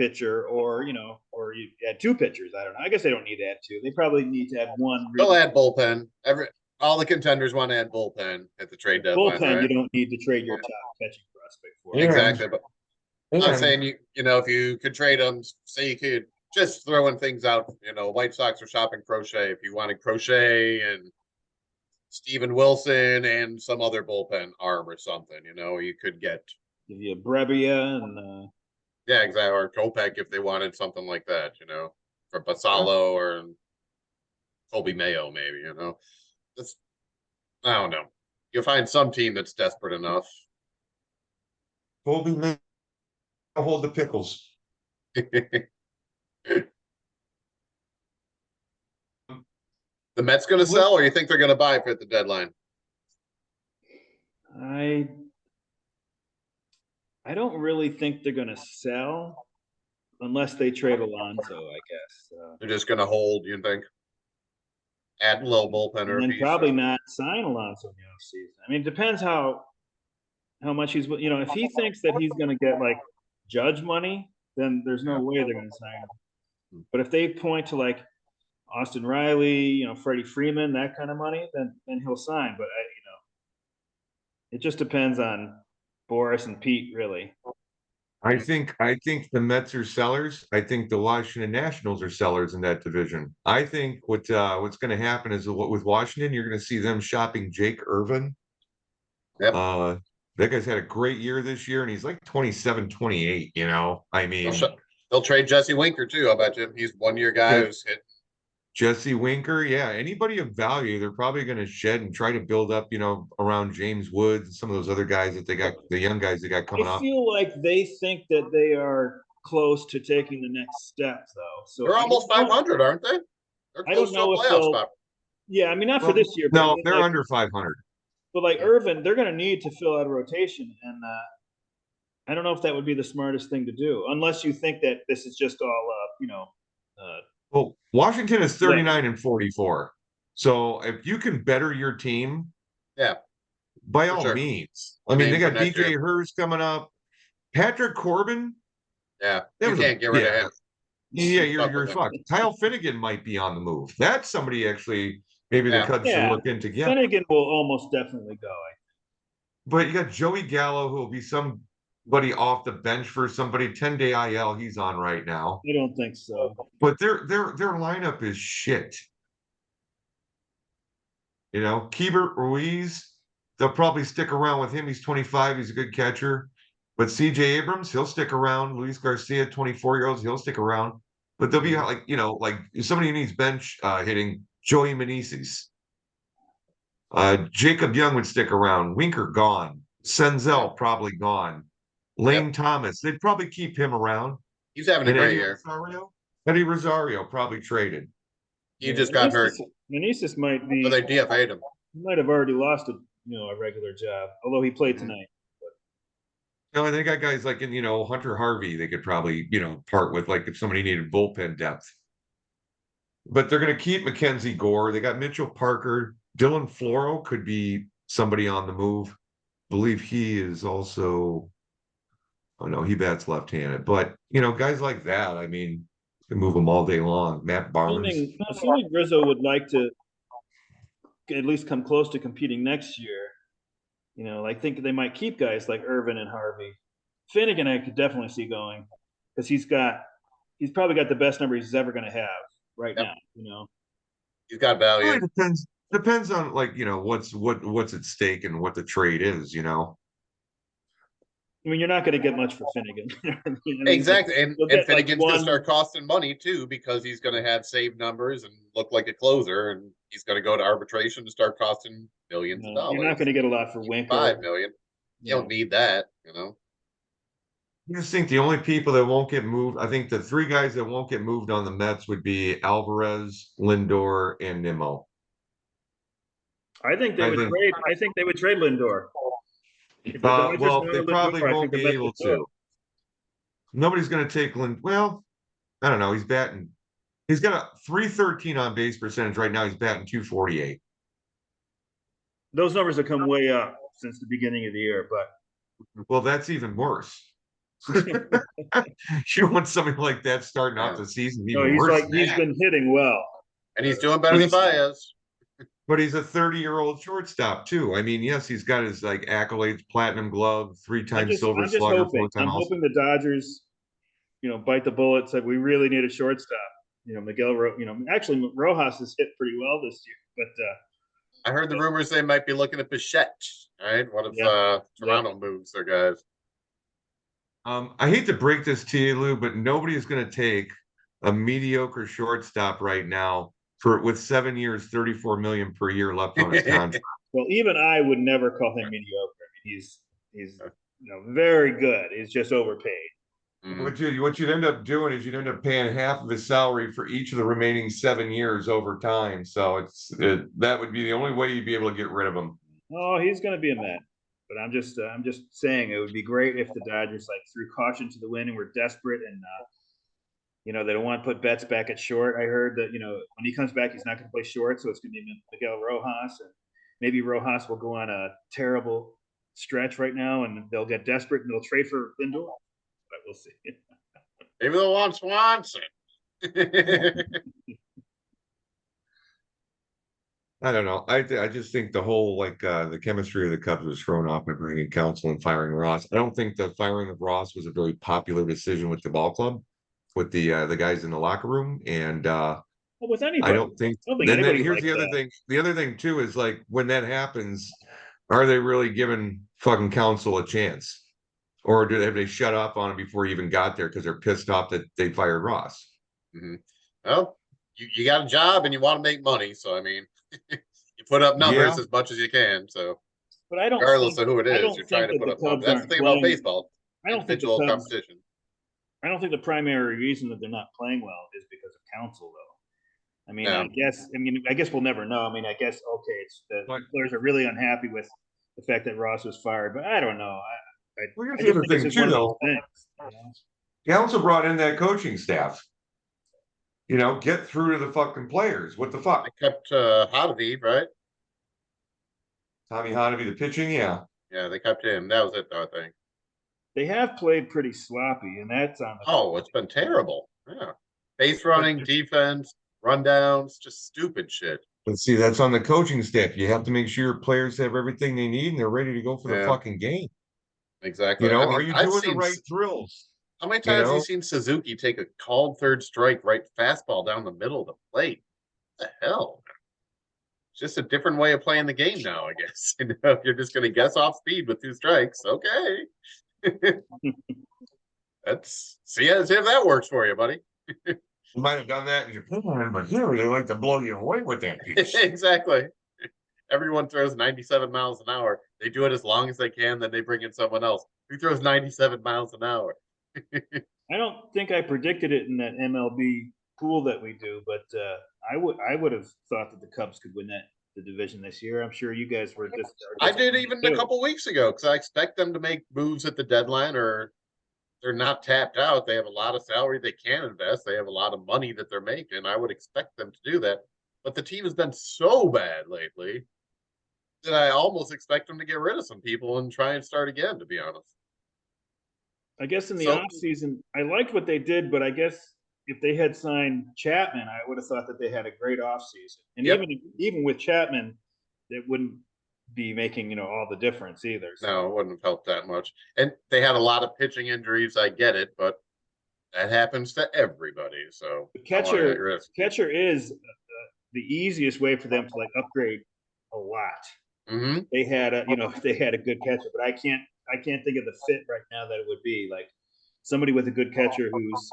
pitcher, or or you add two pitchers. I don't know. I guess they don't need to add two. They probably need to add one. They'll add bullpen. All the contenders want to add bullpen at the trade deadline, Bullpen. right? You don't need to trade your top catching prospect for. Yeah. Exactly, but I'm And saying if you could trade them, say you could just throwing things out. White Sox are shopping Crochet. If you wanted Crochet and Steven Wilson and some other bullpen arm or something, you could get. Give you a Brebbia and Yeah, exactly. Or Kopech if they wanted something like that, for Basalo or Colby Mayo, maybe, It's, I don't know. You'll find some team that's desperate enough. Colby may hold the pickles. The Mets going to sell, or you think they're going to buy for the deadline? I don't really think they're going to sell unless they trade Alonso, I guess. They're just going to hold, you think? Add a little bullpen or And a then piece. probably not sign Alonso in the offseason. I mean, it depends how much he's, if he thinks that he's going to get like Judge money, then there's no way they're going to sign him. But if they point to like Austin Riley, Freddie Freeman, that kind of money, then he'll sign. But it just depends on Boris and Pete, really. I think the Mets are sellers. I think the Washington Nationals are sellers in that division. I think what's going to happen is with Washington, you're going to see them shopping Jake Irvin. Yep. That guy's had a great year this year, and he's like 27, 28. I mean, they'll trade Jesse Winker too. I bet you he's 1 year guy who's hit. Jesse Winker, yeah. Anybody of value, they're probably going to shed and try to build up, around James Woods and some of those other guys that they got, the young guys they got coming up. I feel like they think that they are close to taking the next step, though. So they're almost 500, aren't they? They're I don't know if they'll. Yeah, I mean, not for this year. But no, they're under 500. But like Irvin, they're going to need to fill out a rotation, and I don't know if that would be the smartest thing to do, unless you think that this is just all, well, Washington is 39 and 44. So if you can better your team, yeah, by all means. I mean, they got BJ Hurst coming up, Patrick Corbin. Yeah, you can't get rid of him. Yeah, you're fucked. Kyle Finnegan might be on the move. That's somebody actually maybe the Cubs should look into. Yeah, Finnegan will almost definitely go. But you got Joey Gallo, who will be somebody off the bench for somebody 10-day IL. He's on right now. I don't think so. But their lineup is shit. Keibert Ruiz, they'll probably stick around with him. He's 25. He's a good catcher. But CJ Abrams, he'll stick around. Luis Garcia, 24-year-olds, he'll stick around. But they'll be like, like somebody who needs bench hitting, Joey Meneses. Jacob Young would stick around. Winker gone. Senzel probably gone. Lane Thomas, they'd probably keep him around. He's having a great year. Eddie Rosario probably traded. He just got hurt. Meneses might be. So they DFA'd him. He might have already lost a regular job, although he played tonight. And they got guys like Hunter Harvey. They could probably part with, like, if somebody needed bullpen depth. But they're going to keep Mackenzie Gore. They got Mitchell Parker. Dylan Floro could be somebody on the move. I believe he is also. Oh no, he bats left-handed. But guys like that, I mean, you can move them all day long. Matt Barnes. Assuming Rizzo would like to at least come close to competing next year, I think they might keep guys like Irvin and Harvey. Finnegan, I could definitely see going because he's probably got the best number he's ever going to have right now. He's got value. Well, it depends on what's at stake and what the trade is. I mean, you're not going to get much for Finnegan. Exactly. And Finnegan's going to start costing money too, because he's going to have saved numbers and look like a closer, and he's going to go to arbitration to start costing millions of dollars. You're not going to get a lot for Winker. $5 million. You don't need that, I just think the only people that won't get moved, I think the three guys that won't get moved on the Mets would be Alvarez, Lindor, and Nimmo. I think they would trade Lindor. Well, they probably won't be able to. Nobody's going to take Well, I don't know. He's batting. He's got a .313 on base percentage right now. He's batting .248. Those numbers have come way up since the beginning of the year, but well, that's even worse. You don't want somebody like that starting off Yeah. the season No, even worse. Than he's that. been hitting well. And he's doing better But than he's- Baez. But he's a 30-year-old shortstop too. I mean, yes, he's got his like accolades, platinum glove, 3-time Silver I'm just Slugger, hoping. 4-time I'm All. hoping the Dodgers, bite the bullet. Said we really need a shortstop. Actually Rojas has hit pretty well this year, but I heard the rumors they might be looking at Bichette. Right, one of Toronto moves their guys. I hate to break this to you, Lou, but nobody is going to take a mediocre shortstop right now with 7 years, 34 million per year left on his contract. Well, even I would never call him mediocre. I mean, he's very good. He's just overpaid. Mm. What you'd end up doing is you'd end up paying half of his salary for each of the remaining 7 years over time. So that would be the only way you'd be able to get rid of him. Oh, he's going to be a Met. But I'm just saying it would be great if the Dodgers threw caution to the wind and were desperate and they don't want to put Betts back at short. I heard that when he comes back he's not going to play short, so it's going to be Miguel Rojas, and maybe Rojas will go on a terrible stretch right now and they'll get desperate and they'll trade for Lindor. But we'll see. Maybe they'll want Swanson. I don't know. I just think the whole the chemistry of the Cubs was thrown off by bringing Counsell and firing Ross. I don't think the firing of Ross was a very popular decision with the ball club, with the guys in the locker room, and with anybody, I don't think. Then here's the other thing. The other thing too is when that happens, are they really giving fucking Counsell a chance, or have they shut up on it before he even got there because they're pissed off that they fired Ross? Mm-hmm. Well, you got a job and you want to make money, so I mean. You put up numbers as much as you can. So, but I don't. Regardless of who it is, you're trying to put up numbers. That's the thing about baseball. I don't think competition. I don't think the primary reason that they're not playing well is because of Counsell, though. I mean, I guess we'll never know. I mean, I guess it's the players are really unhappy with the fact that Ross was fired, but I don't know. Here's the other thing too, though. Counsell brought in that coaching staff. Get through to the fucking players. What the fuck? They kept Hottovy, right? Tommy Hottovy, the pitching, yeah. Yeah, they kept him. That was it, though, I think. They have played pretty sloppy, and that's on the it's been terrible. Yeah. Base running, defense, rundowns, just stupid shit. But see, that's on the coaching staff. You have to make sure your players have everything they need and they're ready to go for the fucking game. Exactly. Are you doing the right drills? How many times have you seen Suzuki take a called third strike right fastball down the middle of the plate? What the hell? It's just a different way of playing the game now, I guess. If you're just going to guess off speed with 2 strikes, okay. See if that works for you, buddy. You might have done that in Japan, but here they like to blow you away with that piece. Exactly. Everyone throws 97 miles an hour. They do it as long as they can, then they bring in someone else who throws 97 miles an hour. I don't think I predicted it in that MLB pool that we do, but I would have thought that the Cubs could win the division this year. I'm sure you guys were just. I did even a couple weeks ago because I expect them to make moves at the deadline, or they're not tapped out. They have a lot of salary they can invest. They have a lot of money that they're making. I would expect them to do that, but the team has been so bad lately that I almost expect them to get rid of some people and try and start again. To be honest. I guess in the off season, I liked what they did, but I guess if they had signed Chapman, I would have thought that they had a great off season. And even with Chapman, it wouldn't be making all the difference either. So. No, it wouldn't have helped that much. And they had a lot of pitching injuries. I get it, but that happens to everybody. So the catcher is the easiest way for them to upgrade a lot. Mm-hmm. They had a good catcher, but I can't think of the fit right now that it would be somebody with a good catcher who's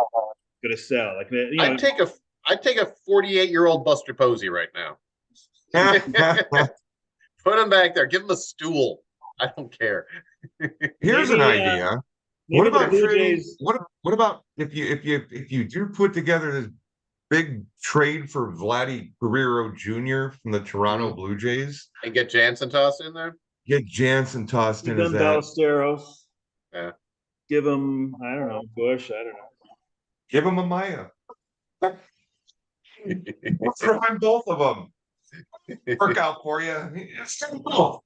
going to sell. I'd take a 48-year-old Buster Posey right now. Put him back there. Give him a stool. I don't care. Here's an idea. What about trading? What about if you do put together this big trade for Vladdy Guerrero Jr. from the Toronto Blue Jays and get Jansen tossed in there? Get Jansen tossed in as that. Ballesteros. Yeah. Give him, I don't know, Bush. I don't know. Give him a Maya. We'll throw in both of them. Work out for you. It's simple.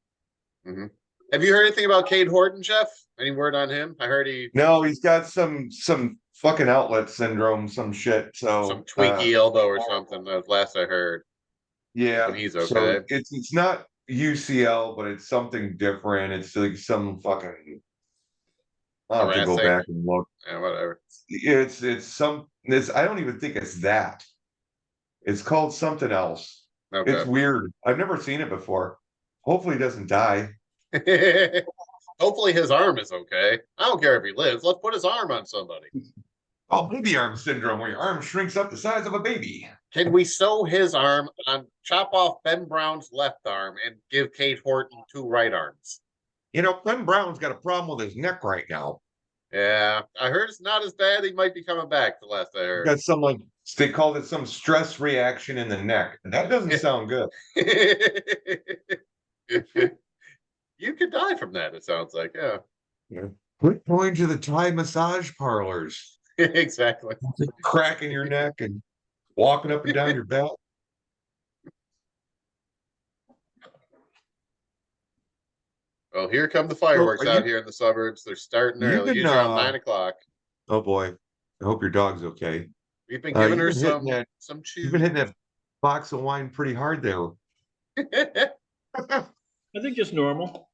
Mm-hmm. Have you heard anything about Cade Horton, Jeff? Any word on him? I heard he No, he's got some fucking outlet syndrome, some shit. some So tweaky elbow or something. That was last I heard. yeah. And he's So okay. it's not UCL, but it's something different. It's like some fucking. I'll have to go Harassing. back and look. Yeah, whatever. It's some this. I don't even think it's that. It's called something else. It's Okay. weird. I've never seen it before. Hopefully, he doesn't die. Hopefully his arm is okay. I don't care if he lives. Let's put his arm on somebody. Oh, baby arm syndrome, where your arm shrinks up the size of a baby. Can we sew his arm on, chop off Ben Brown's left arm and give Cade Horton 2 right arms? You know, Ben Brown's got a problem with his neck right now. Yeah, I heard it's not as bad. He might be coming back. The last I He's heard. got some like they called it some stress reaction in the neck. That doesn't sound good. You could die from that. It sounds like, yeah. Yeah. Quit going to the Thai massage parlors, Exactly. cracking your neck and walking up and down your back. Well, here come the fireworks out here in the suburbs. They're starting early, usually around 9 o'clock. Oh boy, I hope your dog's okay. We've been giving her You've been hitting some chew. You've been hitting that box of wine pretty hard there. I think just normal.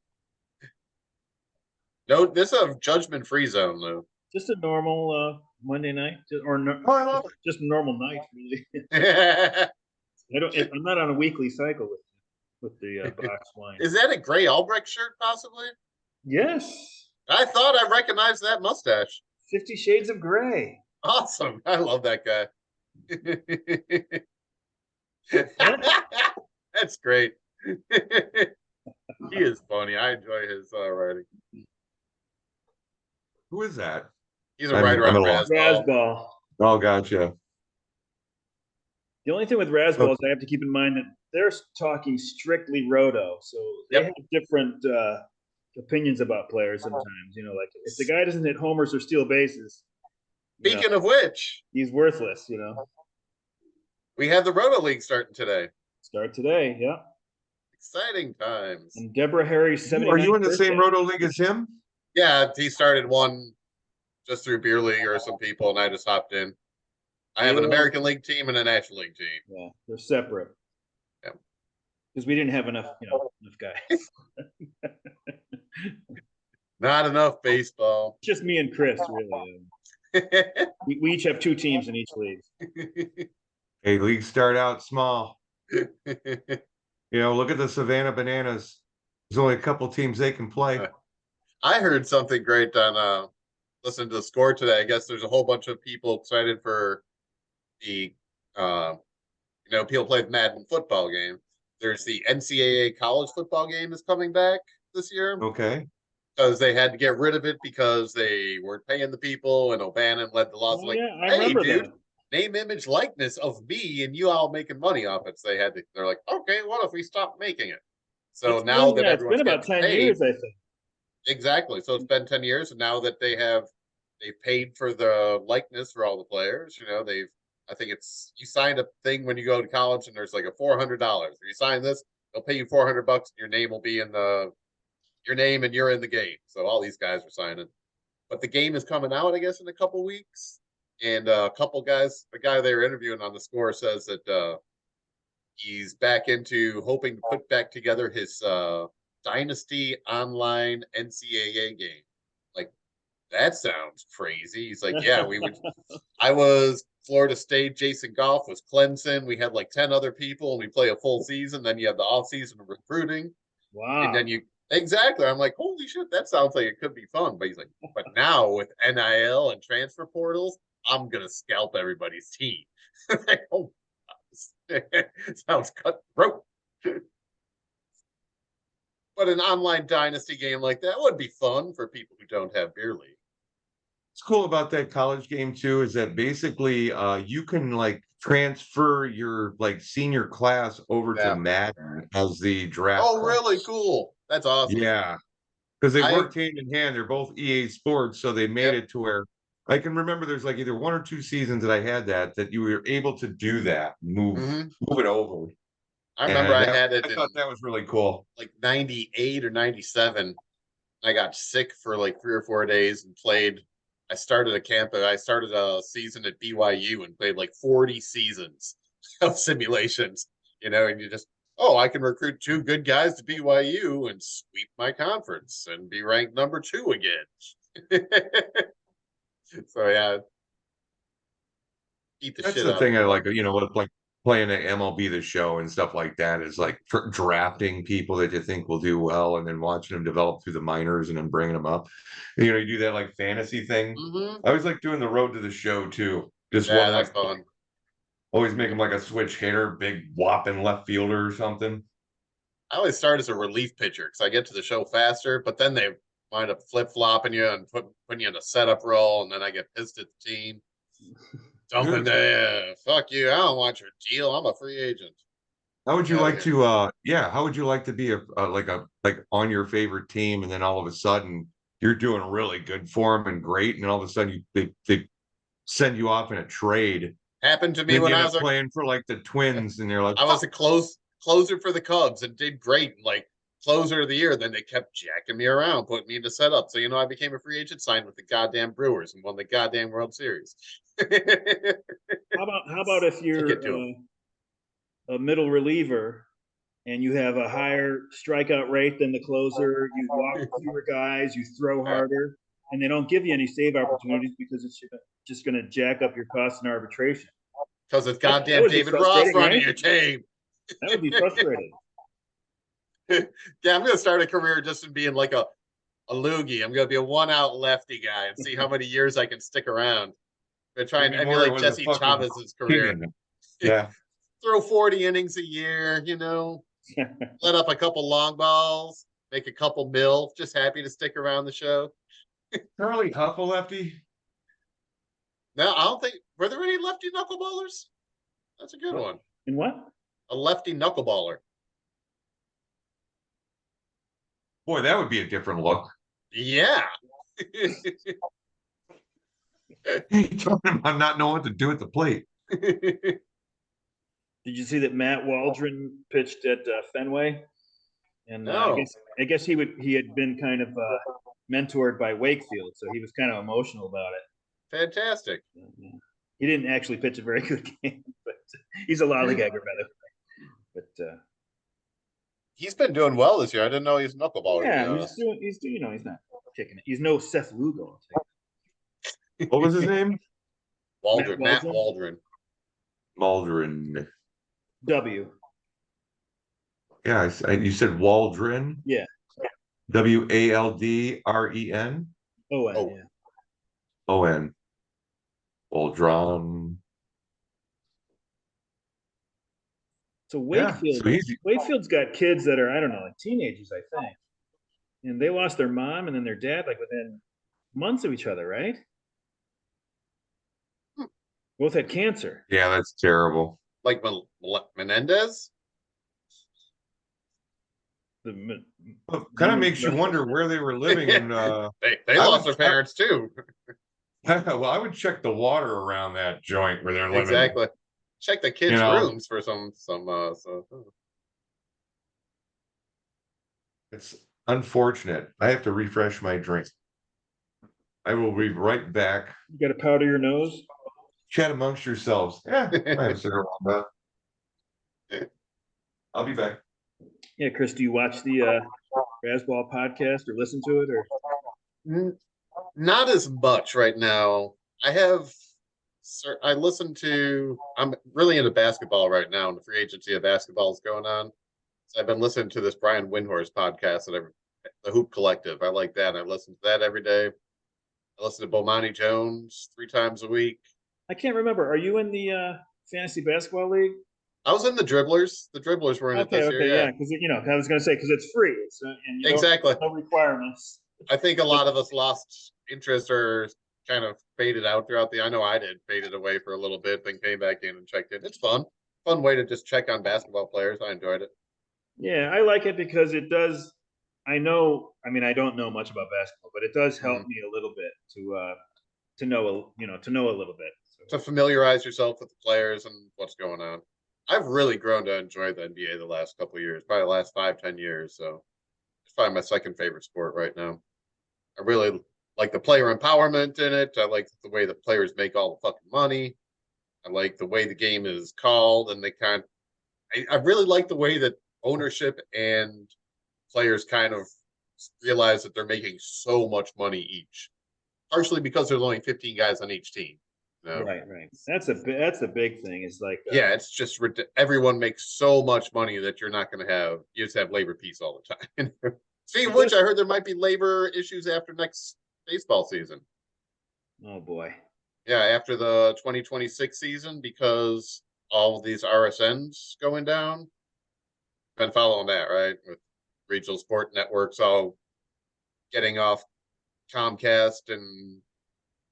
No, this is a judgment-free zone, though. Just a normal Monday night, I love it. just a normal night. Really. Is I'm not on a weekly cycle with the box wine. that a Gray Albrecht shirt, possibly? Yes. I thought I recognized that mustache. 50 Shades of Gray. Awesome. I love that guy. That's great. He is funny. I enjoy his writing. Who is that? He's a writer on Razzball. Razzball. Oh, gotcha. The only thing with Razzball is I have to keep in mind that they're talking strictly roto, so they have different opinions about players sometimes. You know, like if the guy doesn't hit homers or steal bases, Speaking of which, he's worthless. You know, we have the Roto League starting today. Start today, yeah. Exciting times. And Deborah Harry's 79th Are you in the birthday. same Roto League as him? Yeah, he started one just through Beer League or some people, and I just hopped in. I have an American League team and a National League team. Yeah, they're separate. Yeah, because we didn't have enough, enough guys. Not enough baseball. Just me and Chris, really. We each have 2 teams in each league. Hey, leagues start out small. Look at the Savannah Bananas. There's only a couple teams they can play. I heard something great on listening to the score today. I guess there's a whole bunch of people excited for the people play the Madden football game. There's the NCAA college football game is coming back this year. Okay. Because they had to get rid of it because they weren't paying the people, and O'Bannon led the laws. I remember dude, that. Name, image, likeness of me, and you all making money off it. So they're like, okay, what if we stop making it? So now that it's been about 10 years, I think. Exactly. So it's been 10 years, and now that they've paid for the likeness for all the players. I think you signed a thing when you go to college, and there's like a $400. If you sign this, they'll pay you $400, and your name will be in your name, and you're in the game. So all these guys are signing. But the game is coming out, I guess, in a couple weeks. And a couple guys, the guy they were interviewing on the score says that he's back into hoping to put back together his Dynasty online NCAA game. Like, that sounds crazy. He's like, yeah, I was Florida State, Jason Goff was Clemson. We had like 10 other people, and we play a full season. Then you have the off season of recruiting. Wow. And then exactly. I'm like, holy shit, that sounds like it could be fun. But he's like, but now with NIL and transfer portals, I'm gonna scalp everybody's team. Like, oh, sounds cutthroat. But an online dynasty game like that would be fun for people who don't have Beer League. What's cool about that college game too is that basically you can like transfer your like senior class over to Madden as the draft. Oh, really cool. That's awesome. Yeah. Because they work hand in hand. They're both EA Sports, so they made it to where I can remember there's like either 1 or 2 seasons that I had that you were able to do that, move it over. I remember I had it. I thought that was really cool. Like 98 or 97. I got sick for like 3 or 4 days and played. I started a season at BYU and played like 40 seasons of simulations, and you just, oh, I can recruit 2 good guys to BYU and sweep my conference and be ranked number 2 again. So yeah, eat the That's shit the out of thing the I like, fun. with like playing at MLB The Show and stuff like that is like drafting people that you think will do well and then watching them develop through the minors and then bringing them up. You do that like fantasy thing. Mm-hmm. I always like doing the road to the show too. Just Yeah, one that's like fun. always make them like a switch hitter, big whopping left fielder or something. I always start as a relief pitcher because I get to the show faster, but then they wind up flip flopping you and putting you in a setup role, and then I get pissed at the team. Dumping there. Fuck you. I don't want your deal. I'm a free agent. How would you Get out of like here. to how would you like to be like on your favorite team and then all of a sudden you're doing really good for them and great and then all of a sudden they send you off in a trade. Happened to me Then when you end up playing for like the Twins and you're like, I was a closer for the Cubs and did great, like closer of the year. Then they kept jacking me around, putting me into setup. So I became a free agent, signed with the goddamn Brewers, and won the goddamn World Series. How about if Took it you're to him. a middle reliever and you have a higher strikeout rate than the closer, you walk fewer guys, you throw harder, and they don't give you any save opportunities because it's just going to jack up your costs in arbitration. Because it's That goddamn would be David Ross frustrating, running right? your team. That would be frustrating. Yeah, I'm gonna start a career just in being like a loogie. I'm gonna be a 1-out lefty guy and see how many years I can stick around. But try and Jimmy Moore emulate was a Jesse fucking Chavez's king career. in it. Yeah. Throw 40 innings a year, let up a couple long balls, make a couple mil, just happy to stick around the show. Charlie Huff a lefty. No, I don't think, were there any lefty knuckleballers? That's a good one. And what? A lefty knuckleballer. Boy, that would be a different look. Yeah. Talking about not knowing what to do at the plate. Did you see that Matt Waldron pitched at Fenway? And No. I guess he had been kind of mentored by Wakefield, so he was kind of emotional about it. Fantastic. He didn't actually pitch a very good game, but he's a lollygagger, by the way. But he's been doing well this year. I didn't know he's a knuckleballer. yeah, he's not kicking it. He's no Seth Lugo. What was his name? Waldron. Matt Waldron. Waldron. W. Yeah, you said Waldron. Yeah. Waldren. O-N, yeah. O-N. Waldron. So Wakefield's got kids that are, I don't know, like teenagers, I think. And they lost their mom and then their dad like within months of each other, right? Both had cancer. Yeah, that's terrible. Like Menendez? Kind of makes you wonder where they were living. And they lost their parents too. Well, I would check the water around that joint where they're living. Exactly. Check the kids' rooms for some. It's unfortunate. I have to refresh my drink. I will be right back. You got to powder your nose. Chat amongst yourselves. Yeah, I have a cigarette on that. I'll be back. Yeah, Chris, do you watch the Razzball podcast or listen to it or? Not as much right now. I'm really into basketball right now, and the free agency of basketball is going on. So I've been listening to this Brian Windhorst podcast the Hoop Collective. I like that. I listen to that every day. I listen to Bomani Jones 3 times a week. I can't remember. Are you in the fantasy basketball league? I was in the Dribblers. The Dribblers were in it this year. Yeah, because I was going to say because it's free. And exactly. No requirements. I think a lot of us lost interest or kind of faded out throughout I know I did, faded away for a little bit, then came back in and checked in. It's fun way to just check on basketball players. I enjoyed it. Yeah, I like it because it does. I don't know much about basketball, but it does help me a little bit to know a little bit. So. To familiarize yourself with the players and what's going on. I've really grown to enjoy the NBA the last couple of years, probably the last 5-10 years. So it's probably my second favorite sport right now. I really like the player empowerment in it. I like the way the players make all the fucking money. I like the way the game is called, and I really like the way that ownership and players kind of realize that they're making so much money each, partially because there's only 15 guys on each team. You know? Right, right. That's a big thing. It's like Yeah, it's just everyone makes so much money that you're not going to have, you just have labor peace all the time. Speaking of which, I heard there might be labor issues after next baseball season. oh boy. Yeah, after the 2026 season, because all of these RSNs going down. Been following that, right? With regional sport networks all getting off Comcast and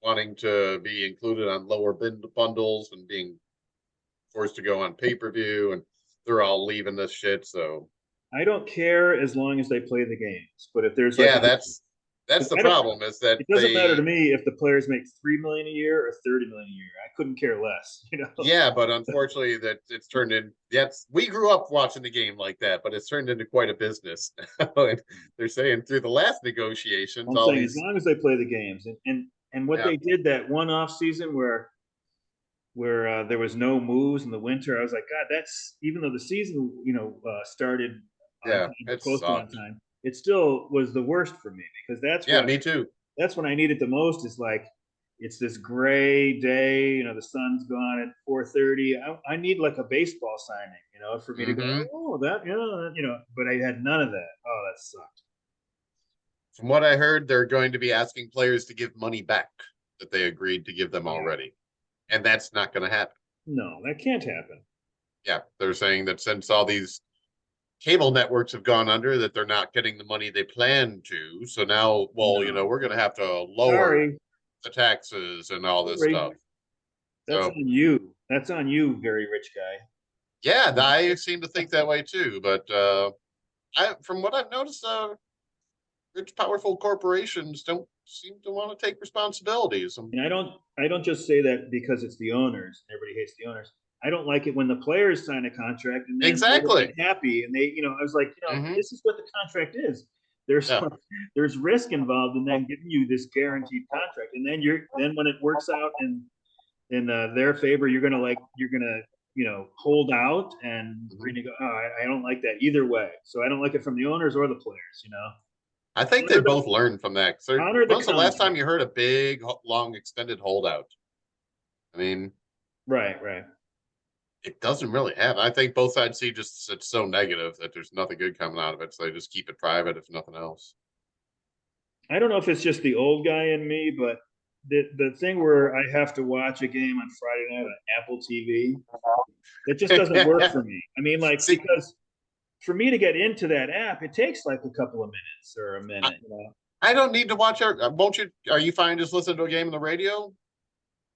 wanting to be included on lower bundles and being forced to go on pay-per-view, and they're all leaving this shit. So I don't care as long as they play the games. But if there's like yeah, that's the problem is that it doesn't matter to me if the players make 3 million a year or 30 million a year. I couldn't care less, you know. Yeah, but unfortunately that it's turned in we grew up watching the game like that, but it's turned into quite a business. And they're saying through the last negotiations, I'm all saying as these long as they play the games and what yeah. they did that one off season where there was no moves in the winter, I was like, God, that's even though the season started on Yeah, time, it close to on sucked. time, it still was the worst for me because Yeah, me too. that's when I need it the most. Is like it's this gray day, the sun's gone at 4:30. I need like a baseball signing, for me to go, Mm-hmm. oh, that, but I had none of that. Oh, that sucked. From what I heard, they're going to be asking players to give money back that they agreed to give them Yeah. already. And that's not going to happen. No, that can't happen. Yeah, they're saying that since all these cable networks have gone under, that they're not getting the money they planned to. So now, well, No. we're going to have to lower Sorry. the taxes and all this Sorry. stuff. That's So, on you. That's on you, very rich guy. yeah, I seem to think that way too. But from what I've noticed, rich, powerful corporations don't seem to want to take responsibilities. And I don't just say that because it's the owners. Everybody hates the owners. I don't like it when the players sign a contract and then they're Exactly. happy and they, I was like, Mm-hmm. this is what the contract is. There's Yeah. there's risk involved in then giving you this guaranteed contract, and then when it works out in their favor, you're gonna hold out and renegotiate. Oh, I don't like that either way. So I don't like it from the owners or the players. I think they both learned from that. Honor When was the last time contract. you heard a big, long, extended holdout? I mean, Right. it doesn't really happen. I think both sides see just it's so negative that there's nothing good coming out of it, so they just keep it private, if nothing else. I don't know if it's just the old guy in me, but the thing where I have to watch a game on Friday night on Apple TV, it just doesn't work for me. I mean, like, because for me to get into that app, it takes like a couple of minutes or a minute. I don't need to watch won't you? Are you fine just listening to a game on the radio?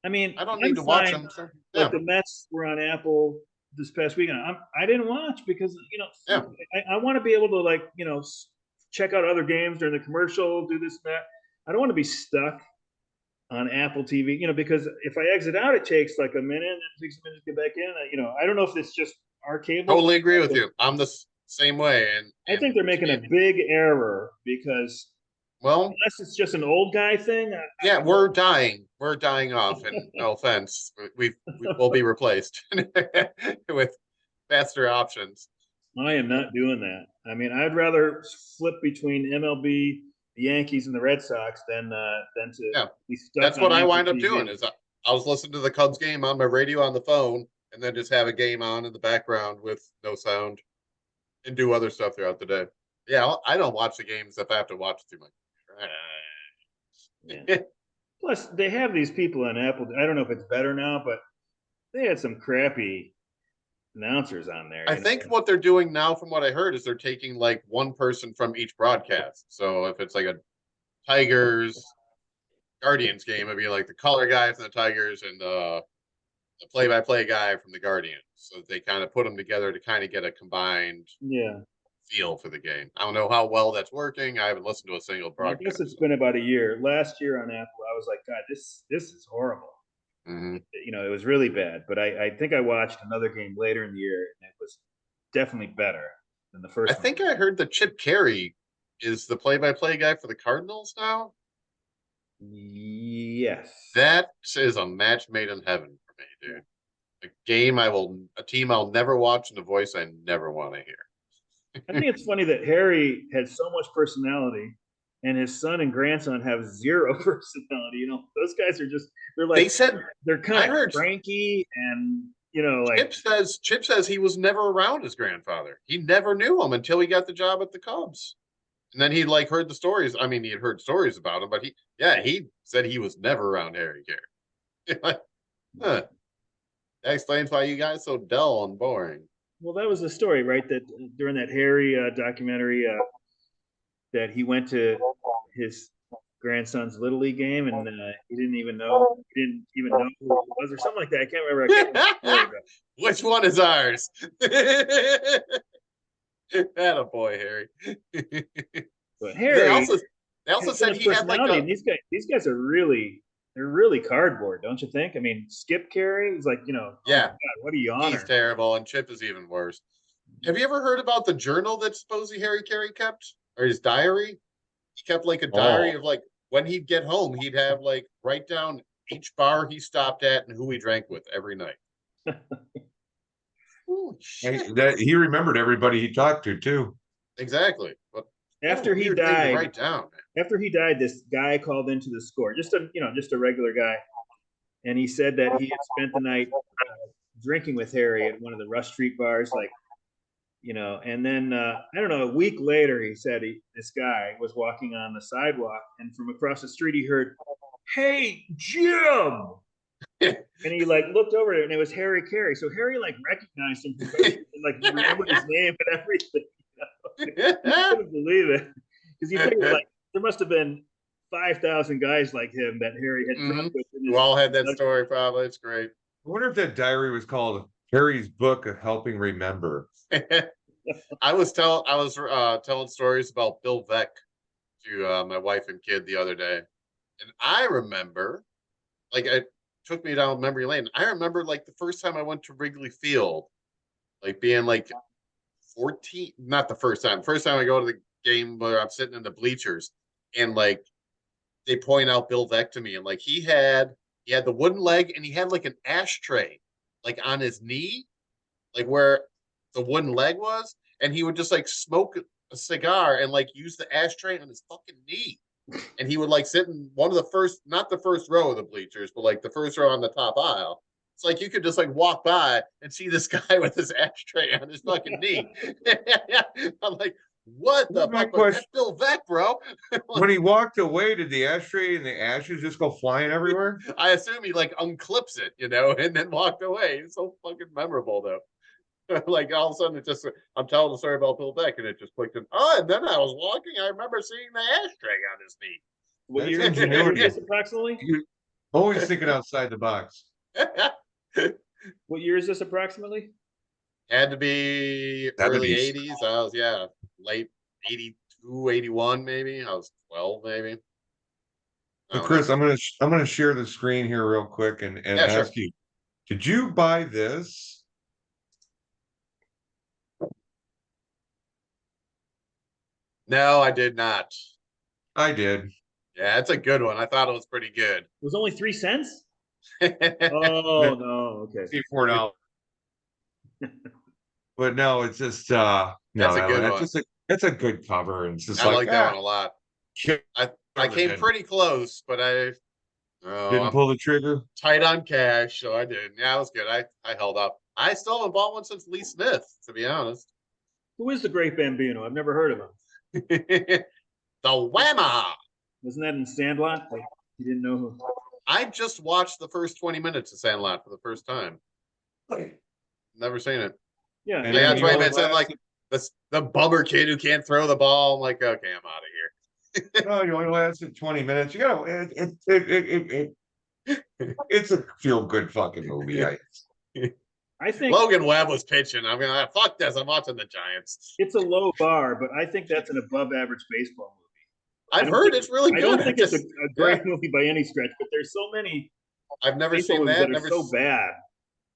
I mean, I don't I'm need to watch fine. them. So, Like yeah. the Mets were on Apple this past weekend. I didn't watch because Yeah. I want to be able to check out other games during the commercial, do this and that. I don't want to be stuck on Apple TV, because if I exit out, it takes like a minute and then it takes a minute to get back in. I don't know if it's just our cable. Totally agree with you. I'm the same way. And I think they're making a big error because unless it's just an old guy thing. Yeah, we're dying. We're dying off, and no offense, we will be replaced with faster options. I am not doing that. I mean, I'd rather flip between MLB, the Yankees, and the Red Sox than to be stuck. That's what I wind up doing. Is I was listening to the Cubs game on my radio on the phone, and then just have a game on in the background with no sound, and do other stuff throughout the day. Yeah, I don't watch the games if I have to watch too much. Yeah. Plus, they have these people on Apple. I don't know if it's better now, but they had some crappy announcers on there. I think what they're doing now, from what I heard, is they're taking like one person from each broadcast. So if it's like a Tigers Guardians game, it'd be like the color guy from the Tigers and the play-by-play guy from the Guardians. So they kind of put them together to kind of get a combined feel for the game. I don't know how well that's working. I haven't listened to a single broadcast. I guess it's been about a year. Last year on Apple, I was like, God, this is horrible. Mm-hmm. It was really bad. But I think I watched another game later in the year, and it was definitely better than the first. I think I heard that Chip Carey is the play-by-play guy for the Cardinals now. Yes. That is a match made in heaven for me, dude. A team I'll never watch, and a voice I never want to hear. I think it's funny that Harry has so much personality, and his son and grandson have zero personality. You know, those guys are they're They like said they're I kind of heard cranky, and you know, like Chip says he was never around his grandfather. He never knew him until he got the job at the Cubs. And then he like heard the stories. I mean, he had heard stories about him, but he said he was never around Harry Carey. Like, huh. That explains why you guys so dull and boring. well, that was the story, right? That during that Harry documentary, that he went to his grandson's little league game, and he didn't even know who it was, or something like that. I can't remember. I can't remember the story, Which one is ours? That a boy, Harry. but They Harry also has so said much he had like personality, a and these guys are really cardboard, don't you think? I mean, Skip Carey is like, you know, oh my yeah. God, what a He's yawner. terrible, and Chip is even worse. Have you ever heard about the journal that supposedly Harry Carey kept, or his diary? He kept like a diary of like when he'd get home, he'd have like write down each bar he stopped at and who he drank with every night. Holy shit! That he remembered everybody he talked to too. Exactly. But After he weird thing to died, write down. this guy called into the score, just a regular guy, and he said that he had spent the night drinking with Harry at one of the Rush Street bars, like, you know, and then I don't know, a week later, he said this guy was walking on the sidewalk, and from across the street, he heard, "Hey, Jim!" And he like looked over it, and it was Harry Carey. So Harry like recognized him from and like remembered his name and everything. You know? He couldn't believe it because you figure like there must have been 5,000 guys like him that Harry had drunk with. Who all had that story, probably. It's great. I wonder if that diary was called Harry's Book of Helping Remember. I was telling stories about Bill Veck to my wife and kid the other day, and I remember, like, it took me down memory lane. I remember like the first time I went to Wrigley Field, like being like 14, not the first time. First time I go to the game where I'm sitting in the bleachers, and like they point out Bill Veck to me, and like he had the wooden leg, and he had like an ashtray, like on his knee, like where the wooden leg was, and he would just like smoke a cigar and like use the ashtray on his fucking knee. And he would like sit in one of the first, not the first row of the bleachers, but like the first row on the top aisle. It's like you could just like walk by and see this guy with his ashtray on his fucking knee. I'm like, what the fuck? That's Bill Veck, bro. When he walked away, did the ashtray and the ashes just go flying everywhere? I assume he like unclips it, you know, and then walked away. It's so fucking memorable though. Like all of a sudden it just, I'm telling the story about Bill Veck and it just clicked in. Oh, and then I was walking, I remember seeing the ashtray on his knee. What year is this approximately? You're always thinking outside the box. What year is this approximately? Had to be 70s. Early 80s. I was, late 82, 81 maybe. I was 12 maybe. So Chris, I'm gonna share the screen here real quick and ask you, did you buy this? No, I did not. I did. Yeah, it's a good one. I thought it was pretty good. It was only 3 cents. Oh no, okay. $4. But no, it's just no, that's a good one. That's a good cover, and it's just I like that one a lot. I came pretty close, but I didn't pull the trigger. Tight on cash, so I didn't. Yeah, it was good. I held up. I still haven't bought one since Lee Smith, to be honest. Who is the Great Bambino? I've never heard of him. The Whammer. Wasn't that in Sandlot? You didn't know who? I just watched the first 20 minutes of Sandlot for the first time. Never seen it. Yeah, and that's why it's like the bummer kid who can't throw the ball. I'm like, okay, I'm out of here. No, you only lasted 20 minutes. You know, it's a feel good fucking movie. I think Logan Webb was pitching. I'm gonna fuck this. I'm watching the Giants. It's a low bar, but I think that's an above average baseball movie. I've heard it's really good. I don't think it's a great movie by any stretch, but there's so many. I've never seen that. Are so bad.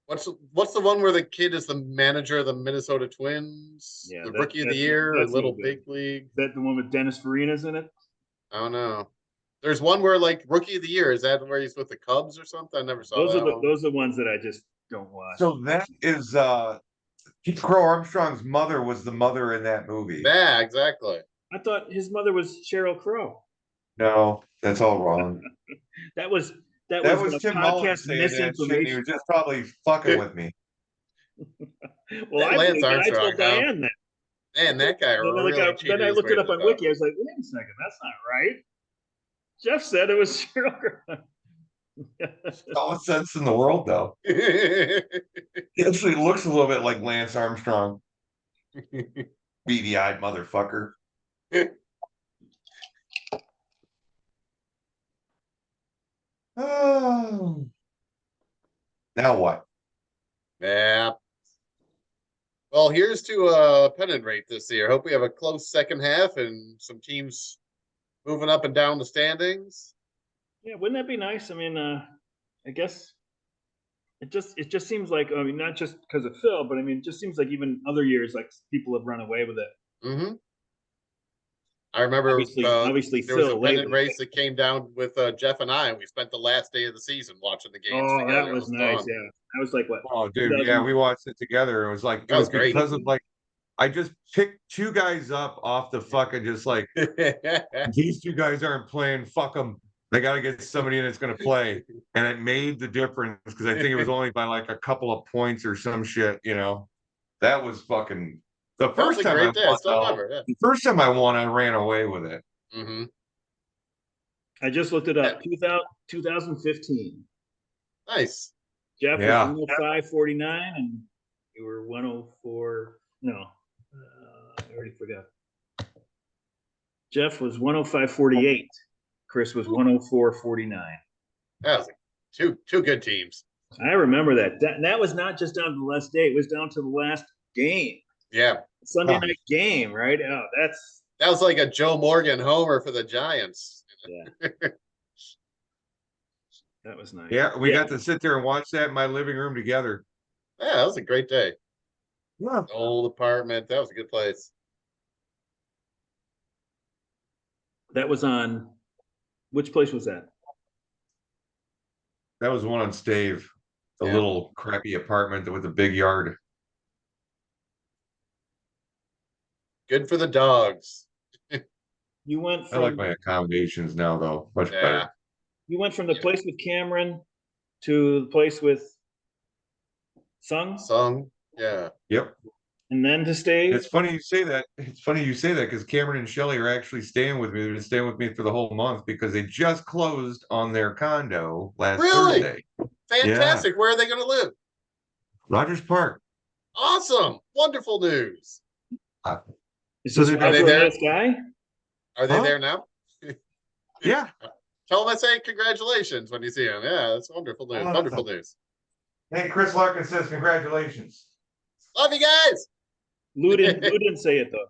What's the one where the kid is the manager of the Minnesota Twins? Yeah, the rookie of the year or Little Big League. Is that the one with Dennis Farina's in it? I don't know. There's one where like Rookie of the Year. Is that where he's with the Cubs or something? I never saw that one. Those are the ones that I just don't watch. So that is Pete Crow Armstrong's mother was the mother in that movie. Yeah, exactly. I thought his mother was Sheryl Crow. No, that's all wrong. That was Tim Mullen podcast saying that shit. And he misinformation. was just probably fucking with me. Well, I Lance told Armstrong, Diane that. Man, that guy really then I looked it up on Wiki. I was like, wait a second, that's not right. Jeff said it was Sheryl Crow. All the sense in the world, though. He actually looks a little bit like Lance Armstrong. Beady-eyed motherfucker. Oh. Now what? Yeah. Well, here's to pennant rate this year. Hope we have a close second half and some teams moving up and down the standings. Yeah, wouldn't that be nice? I mean, I guess it just seems like, I mean, not just because of Phil, but I mean, it just seems like even other years, like people have run away with it. Mm-hmm. I remember obviously there was Phil a pennant lately. race that came down with Jeff and I, and we spent the last day of the season watching the games Oh, together. that was nice. Fun. Yeah, that was like what? Oh, dude, yeah, we watched it together. It was like, it was great. because of like, I just picked two guys up off the fucking just like, these two guys aren't playing, fuck them. They got to get somebody in that's going to play. And it made the difference because I think it was only by like a couple of points or some shit, you know. That was fucking the first time I won. The first time I won, I ran away with it. Mm-hmm. I just looked it up. 2015. Nice. Jeff was 105.49 and you were 104. No, I already forgot. Jeff was 105.48. Chris was 104.49. That was two good teams. I remember that. That was not just down to the last day; it was down to the last game. Yeah, Sunday night game, right? Oh, that was like a Joe Morgan homer for the Giants. Yeah, that was nice. Yeah, we got to sit there and watch that in my living room together. Yeah, that was a great day. Yeah, old apartment. That was a good place. That was on. Which place was that? That was one on Stave, a little crappy apartment with a big yard. Good for the dogs. You went from. I like my accommodations now, though. Much better. You went from the place with Cameron to the place with Sung? Yeah. Yep. And then to Stave? It's funny you say that. It's funny you say that because Cameron and Shelly are actually staying with me. They've been staying with me for the whole month because they just closed on their condo last Thursday. Fantastic. Yeah. Where are they going to live? Rogers Park. Awesome. Wonderful news. Is this are they there? Nice guy? Are they there now? Yeah. Tell them I say congratulations when you see them. Yeah, that's wonderful news. Wonderful news. Hey, Chris Larkin says congratulations. Love you guys. Lou didn't say it though.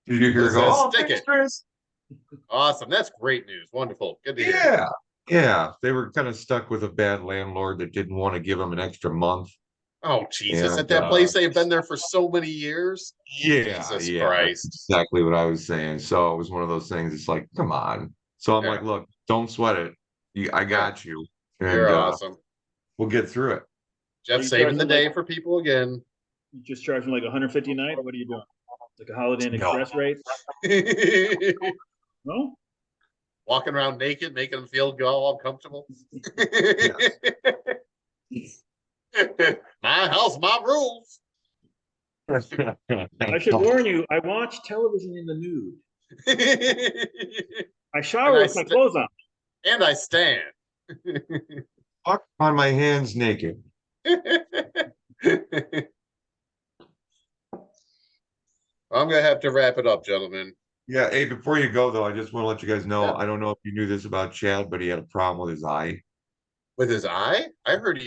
Did you hear go? Oh, stick it. Chris. Awesome. That's great news. Wonderful. Good to hear. Yeah. Yeah. They were kind of stuck with a bad landlord that didn't want to give them an extra month. Oh, Jesus. And, at that place, they've been there for so many years. Yeah. Jesus Christ. Exactly what I was saying. So it was one of those things. It's like, come on. So I'm like, look, don't sweat it. I got you. And, you're awesome. We'll get through it. Jeff saving the day for people again. You just charging like $150 a night? What are you doing? Like a Holiday Inn Express rate? No? Walking around naked, making them feel all uncomfortable. My house, my rules. I should warn you, I watch television in the nude. I shower with my clothes on. And I stand. Walk on my hands naked. I'm gonna have to wrap it up, gentlemen. Yeah, hey, before you go though, I just want to let you guys know, I don't know if you knew this about Chad, but he had a problem with his eye. With his eye? I heard he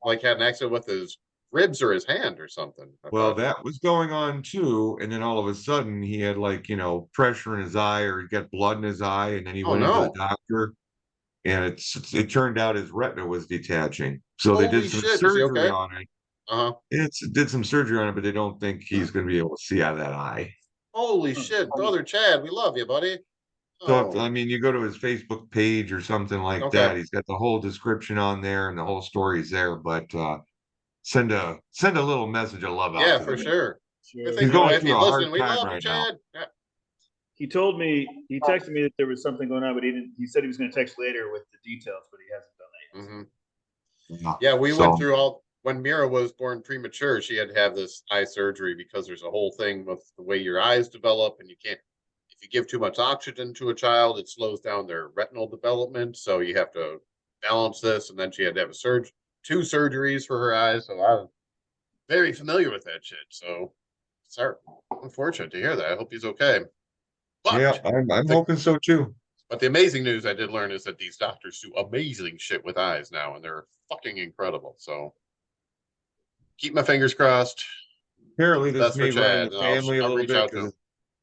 like had an accident with his ribs or his hand or something. Well, that was going on too, and then all of a sudden he had like, pressure in his eye or he got blood in his eye, and then he went into the doctor, and it turned out his retina was detaching. So they did some surgery on it. Did some surgery on it, but they don't think he's going to be able to see out of that eye. Holy shit, brother Chad, we love you, buddy. So Oh, I mean, you go to his Facebook page or something like okay. that. He's got the whole description on there and the whole story's there. But send a little message of love out Yeah, to for him. sure. Sure. We're He's thinking, going if through you a hard listen, we time love you, right now. Chad. Yeah. He told me, he texted me that there was something going on, but he didn't. He said he was going to text later with the details, but he hasn't done that yet. Mhm. Yeah. Yeah, we So- went through all when Mira was born premature, she had to have this eye surgery because there's a whole thing with the way your eyes develop, and you can't, if you give too much oxygen to a child, it slows down their retinal development. So you have to balance this, and then she had to have two surgeries for her eyes. So I'm very familiar with that shit. So sorry, unfortunate to hear that. I hope he's okay. But Yeah, I'm hoping so too. But the amazing news I did learn is that these doctors do amazing shit with eyes now, and they're fucking incredible. So keep my fingers crossed. Apparently, this That's for may run in Chad, the and family a I'll little reach bit out to him. because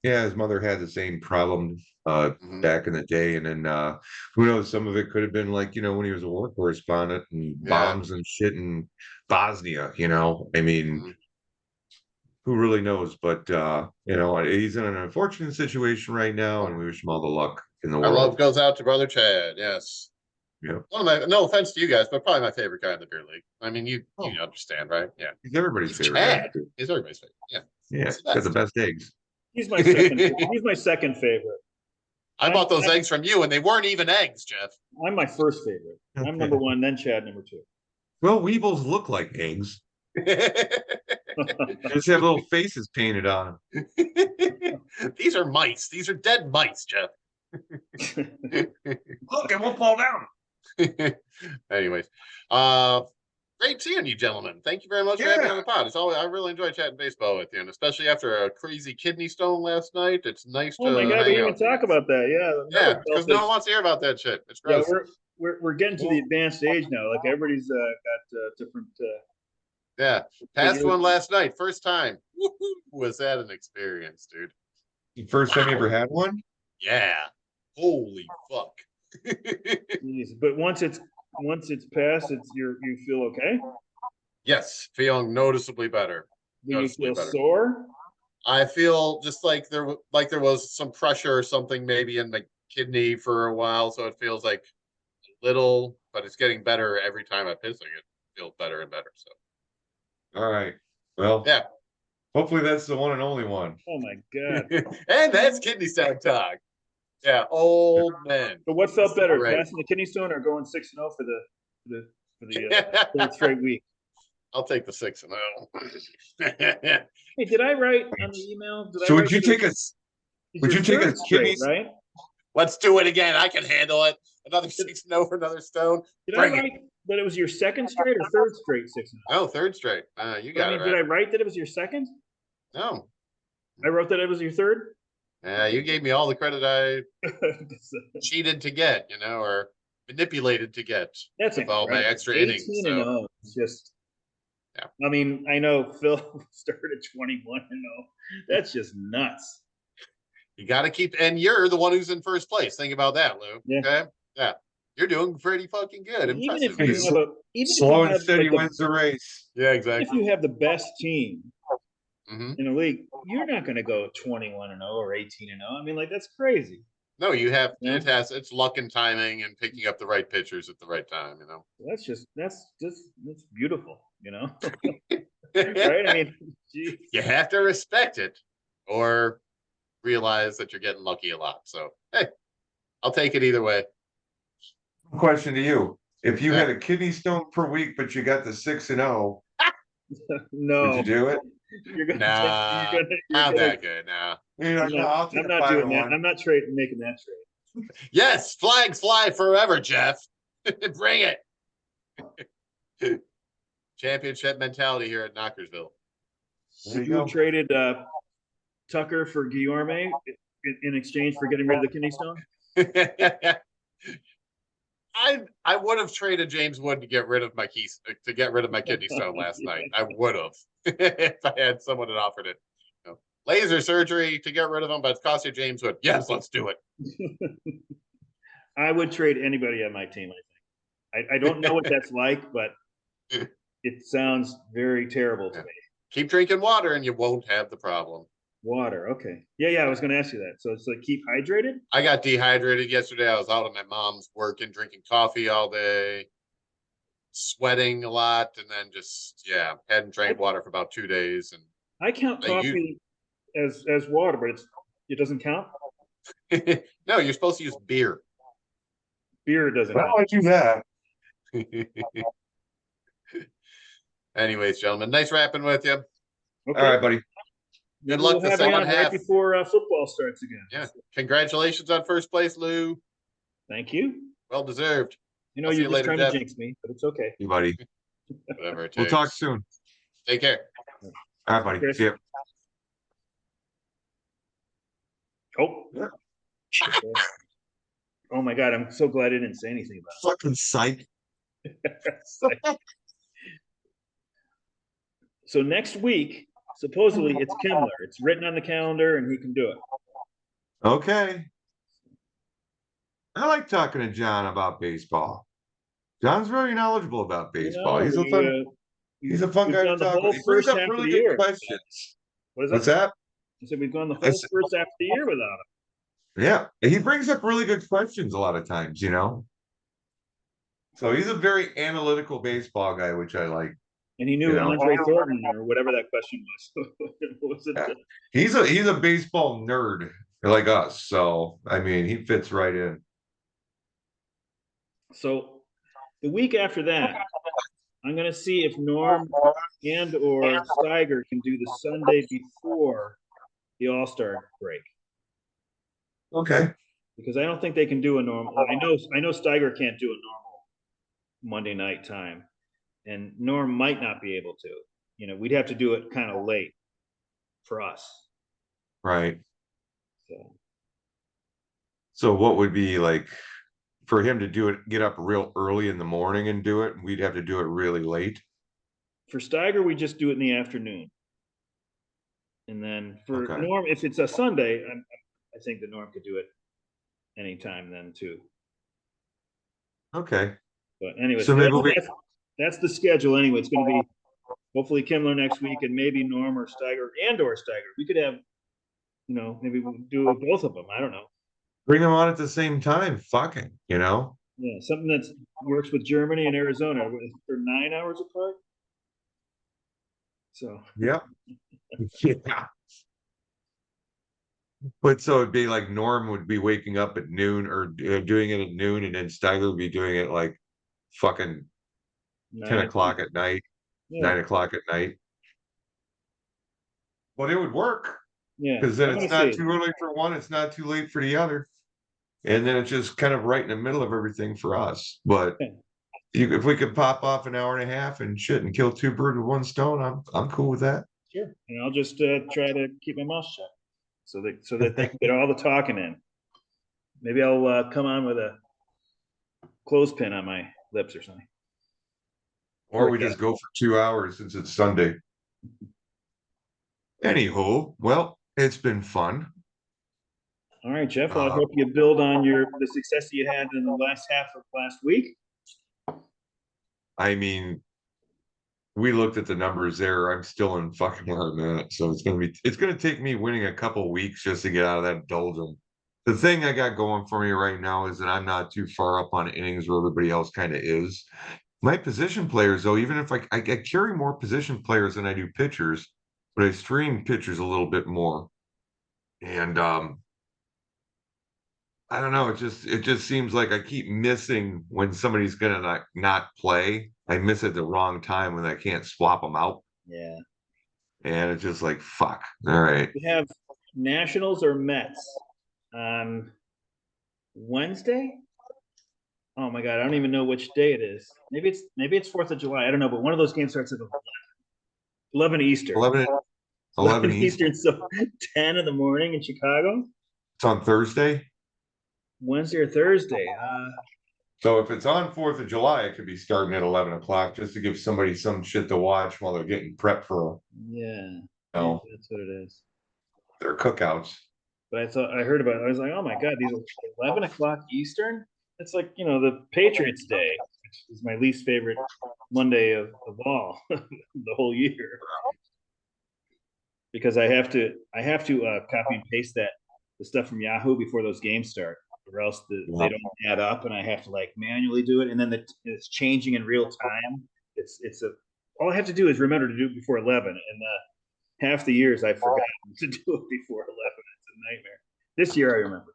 yeah, his mother had the same problem Mhm. back in the day, and then who knows? Some of it could have been like when he was a war correspondent and Yeah. bombs and shit in Bosnia. I mean, Mhm. who really knows? But he's in an unfortunate situation right now, and we wish him all the luck in the Our love world. goes out to brother Chad. Yes. Yeah, One of my, no offense to you guys, but probably my favorite guy in the beer league. I mean, you Oh. understand, right? Yeah. he's everybody's He's favorite guy. Chad. He's everybody's favorite. Yeah. Yeah, He's got the best. best eggs. He's my second. He's my second favorite. I bought those eggs from you, and they weren't even eggs, Jeff. I'm my first favorite. I'm number one, then Chad number two. Well, weevils look like eggs. They just have little faces painted on them. These are mice. These are dead mice, Jeff. Look, it won't fall down. Anyways, great seeing you, gentlemen. Thank you very much for having me on the pod. It's always, I really enjoy chatting baseball with you, and especially after a crazy kidney stone last night. It's nice to Oh my god, we hang didn't out. even talk about that. Yeah, Yeah, because no one wants to hear about that shit. It's yeah, gross. we're getting to the advanced age now. Like everybody's got different. Yeah, passed figures. one last night. First time. Woo-hoo. Was that an experience, dude? The first time you ever had one? Yeah. Holy fuck. Jeez. But once it's passed, you feel okay. Yes, feeling noticeably better. Do you Noticeably feel better. sore? I feel just like there was some pressure or something maybe in the kidney for a while, so it feels like a little, but it's getting better every time I'm pissing. It feels better and better. So All right. Well, yeah. hopefully that's the one and only one. Oh my god. And that's kidney stone talk. Yeah, old men. But what felt better, Right. passing the kidney stone or going 6-0 for the third straight week? I'll take the 6-0. Hey, did I write on the email? So would you take a kidney? Right? Let's do it again. I can handle it. Another 6-0 for another stone. Did I write that it was your second straight or third straight 6-0? No, third straight. You got it right. Did I write that it was your second? No. I wrote that it was your third? Yeah, you gave me all the credit I cheated to get, or manipulated to get. That's with all my extra 18 innings. and So. 0. It's just, yeah. I mean, I know Phil started 21 and 0. That's just nuts. You got to keep, and you're the one who's in first place. Think about that, Lou. Yeah. Okay. Yeah. You're doing pretty fucking good. Even Impressive. if you have slow and steady wins the race. Yeah, if exactly. you have the best team Mhm. in the league, you're not going to go 21 and 0 or 18 and 0. I mean, like that's crazy. No, you have Yeah. it's luck and timing and picking up the right pitchers at the right time, That's beautiful, right? I mean, geez. You have to respect it or realize that you're getting lucky a lot. So hey, I'll take it either way. Question to you: if you Yeah. had a kidney stone per week, but you got the 6-0, No, would you do it? you're gonna Nah, you're not gonna, that good. Nah. You're like, no, I'll take I'm a not doing 5-1. that. I'm not making that trade. Yes, flags fly forever, Jeff. Bring it. Championship mentality here at Knockersville. There If you you go. traded Tucker for Guillorme in exchange for getting rid of the kidney stone, I would have traded James Wood to get rid of my kidney stone last night. I would have if I had someone that offered it. Laser surgery to get rid of him, but it's cost you James Wood. Yes, let's do it. I would trade anybody on my team. I think. I don't know what that's like, but it sounds very terrible to me. Keep drinking water, and you won't have the problem. Water. Okay. Yeah. I was going to ask you that. So it's like keep hydrated. I got dehydrated yesterday. I was out at my mom's working, drinking coffee all day, sweating a lot, and then just hadn't drank water for about 2 days. And I count coffee as water, but it doesn't count. no, you're supposed to use beer. Beer doesn't Why count. do I do that? Anyways, gentlemen, nice rapping with you. Okay. All right, buddy. Good Maybe luck we'll the have you second on half. right before football starts again. Yeah. Congratulations on first place, Lou. Thank you. Well deserved. You know, I'll see you're you just later, trying Jeff. to jinx me, but it's okay. You, buddy. Whatever it We'll takes. talk soon. Take care. All right, buddy. Chris. See ya. Oh. Yeah. Oh my God, I'm so glad I didn't say anything about Fucking psych. it. So next week, supposedly it's Kimmler. It's written on the calendar and he can do it. Okay. I like talking to John about baseball. John's very knowledgeable about baseball. He's a fun guy to talk with. He brings up really good questions. What's that? I said we've gone the whole first half of the year without him. Yeah, he brings up really good questions a lot of times, you know. So he's a very analytical baseball guy, which I like. And he knew Andre Thornton or whatever that question was. He's a baseball nerd like us, so I mean he fits right in. So the week after that, I'm going to see if Norm and or Steiger can do the Sunday before the All-Star break. Okay. Because I don't think they can do a normal. I know Steiger can't do a normal Monday night time, and Norm might not be able to. You know, we'd have to do it kind of late for us. Right. So what would be like for him to do it, get up real early in the morning and do it, and we'd have to do it really late? For Steiger, we just do it in the afternoon. And then for Norm, if it's a Sunday, I think the Norm could do it anytime then too. Okay. But anyway, so maybe that's the schedule anyway. It's going to be hopefully Kimmler next week and maybe Norm or Steiger or Steiger. We could have, you know, maybe we'll do both of them. I don't know. Bring them on at the same time. Fucking, you know? Yeah, something that works with Germany and Arizona. They're 9 hours apart. So. Yeah. Yeah. But so it'd be like Norm would be waking up at noon or doing it at noon, and then Steiger would be doing it like fucking 10 o'clock at night, 9 o'clock at night. But it would work. Yeah. Because then it's not too early for one, it's not too late for the other. And then it's just kind of right in the middle of everything for us. But if we could pop off an hour and a half and shit and kill two birds with one stone, I'm cool with that. Sure. And I'll just try to keep my mouth shut so that they can get all the talking in. Maybe I'll come on with a clothespin on my lips or something. Or we just go for 2 hours since it's Sunday. Anywho, well, it's been fun. All right, Jeff. Well, I hope you build on the success you had in the last half of last week. I mean, we looked at the numbers there. I'm still in fucking where I'm at. So it's gonna take me winning a couple weeks just to get out of that doldrum. The thing I got going for me right now is that I'm not too far up on innings where everybody else kind of is. My position players, though, even if I carry more position players than I do pitchers, but I stream pitchers a little bit more. And I don't know. It just seems like I keep missing when somebody's gonna not play. I miss at the wrong time when I can't swap them out. Yeah. And it's just like, fuck. All right. We have Nationals or Mets on Wednesday. Oh my God, I don't even know which day it is. Maybe it's 4th of July. I don't know, but one of those games starts at 11 Eastern. 11 Eastern, so 10 in the morning in Chicago. It's on Thursday. Wednesday or Thursday. So if it's on 4th of July, it could be starting at 11 o'clock just to give somebody some shit to watch while they're getting prepped for. That's what it is. Their cookouts. But I heard about it. I was like, oh my God, these are 11 o'clock Eastern. It's like, you know, the Patriots Day, which is my least favorite Monday of all the whole year. because I have to copy and paste the stuff from Yahoo before those games start, or else they don't add up, and I have to like manually do it, and then it's changing in real time. It's a all I have to do is remember to do it before 11, and half the years I've forgotten to do it before 11. It's a nightmare. This year I remember.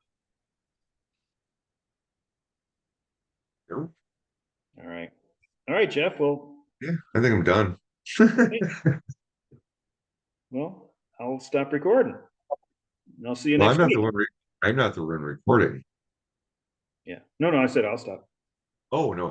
Sure. All right, Jeff. Well, Yeah, I think I'm done. well, I'll stop recording. And I'll see you Well, next week. I'm not the one recording. Yeah. No, I said I'll stop. Oh, no.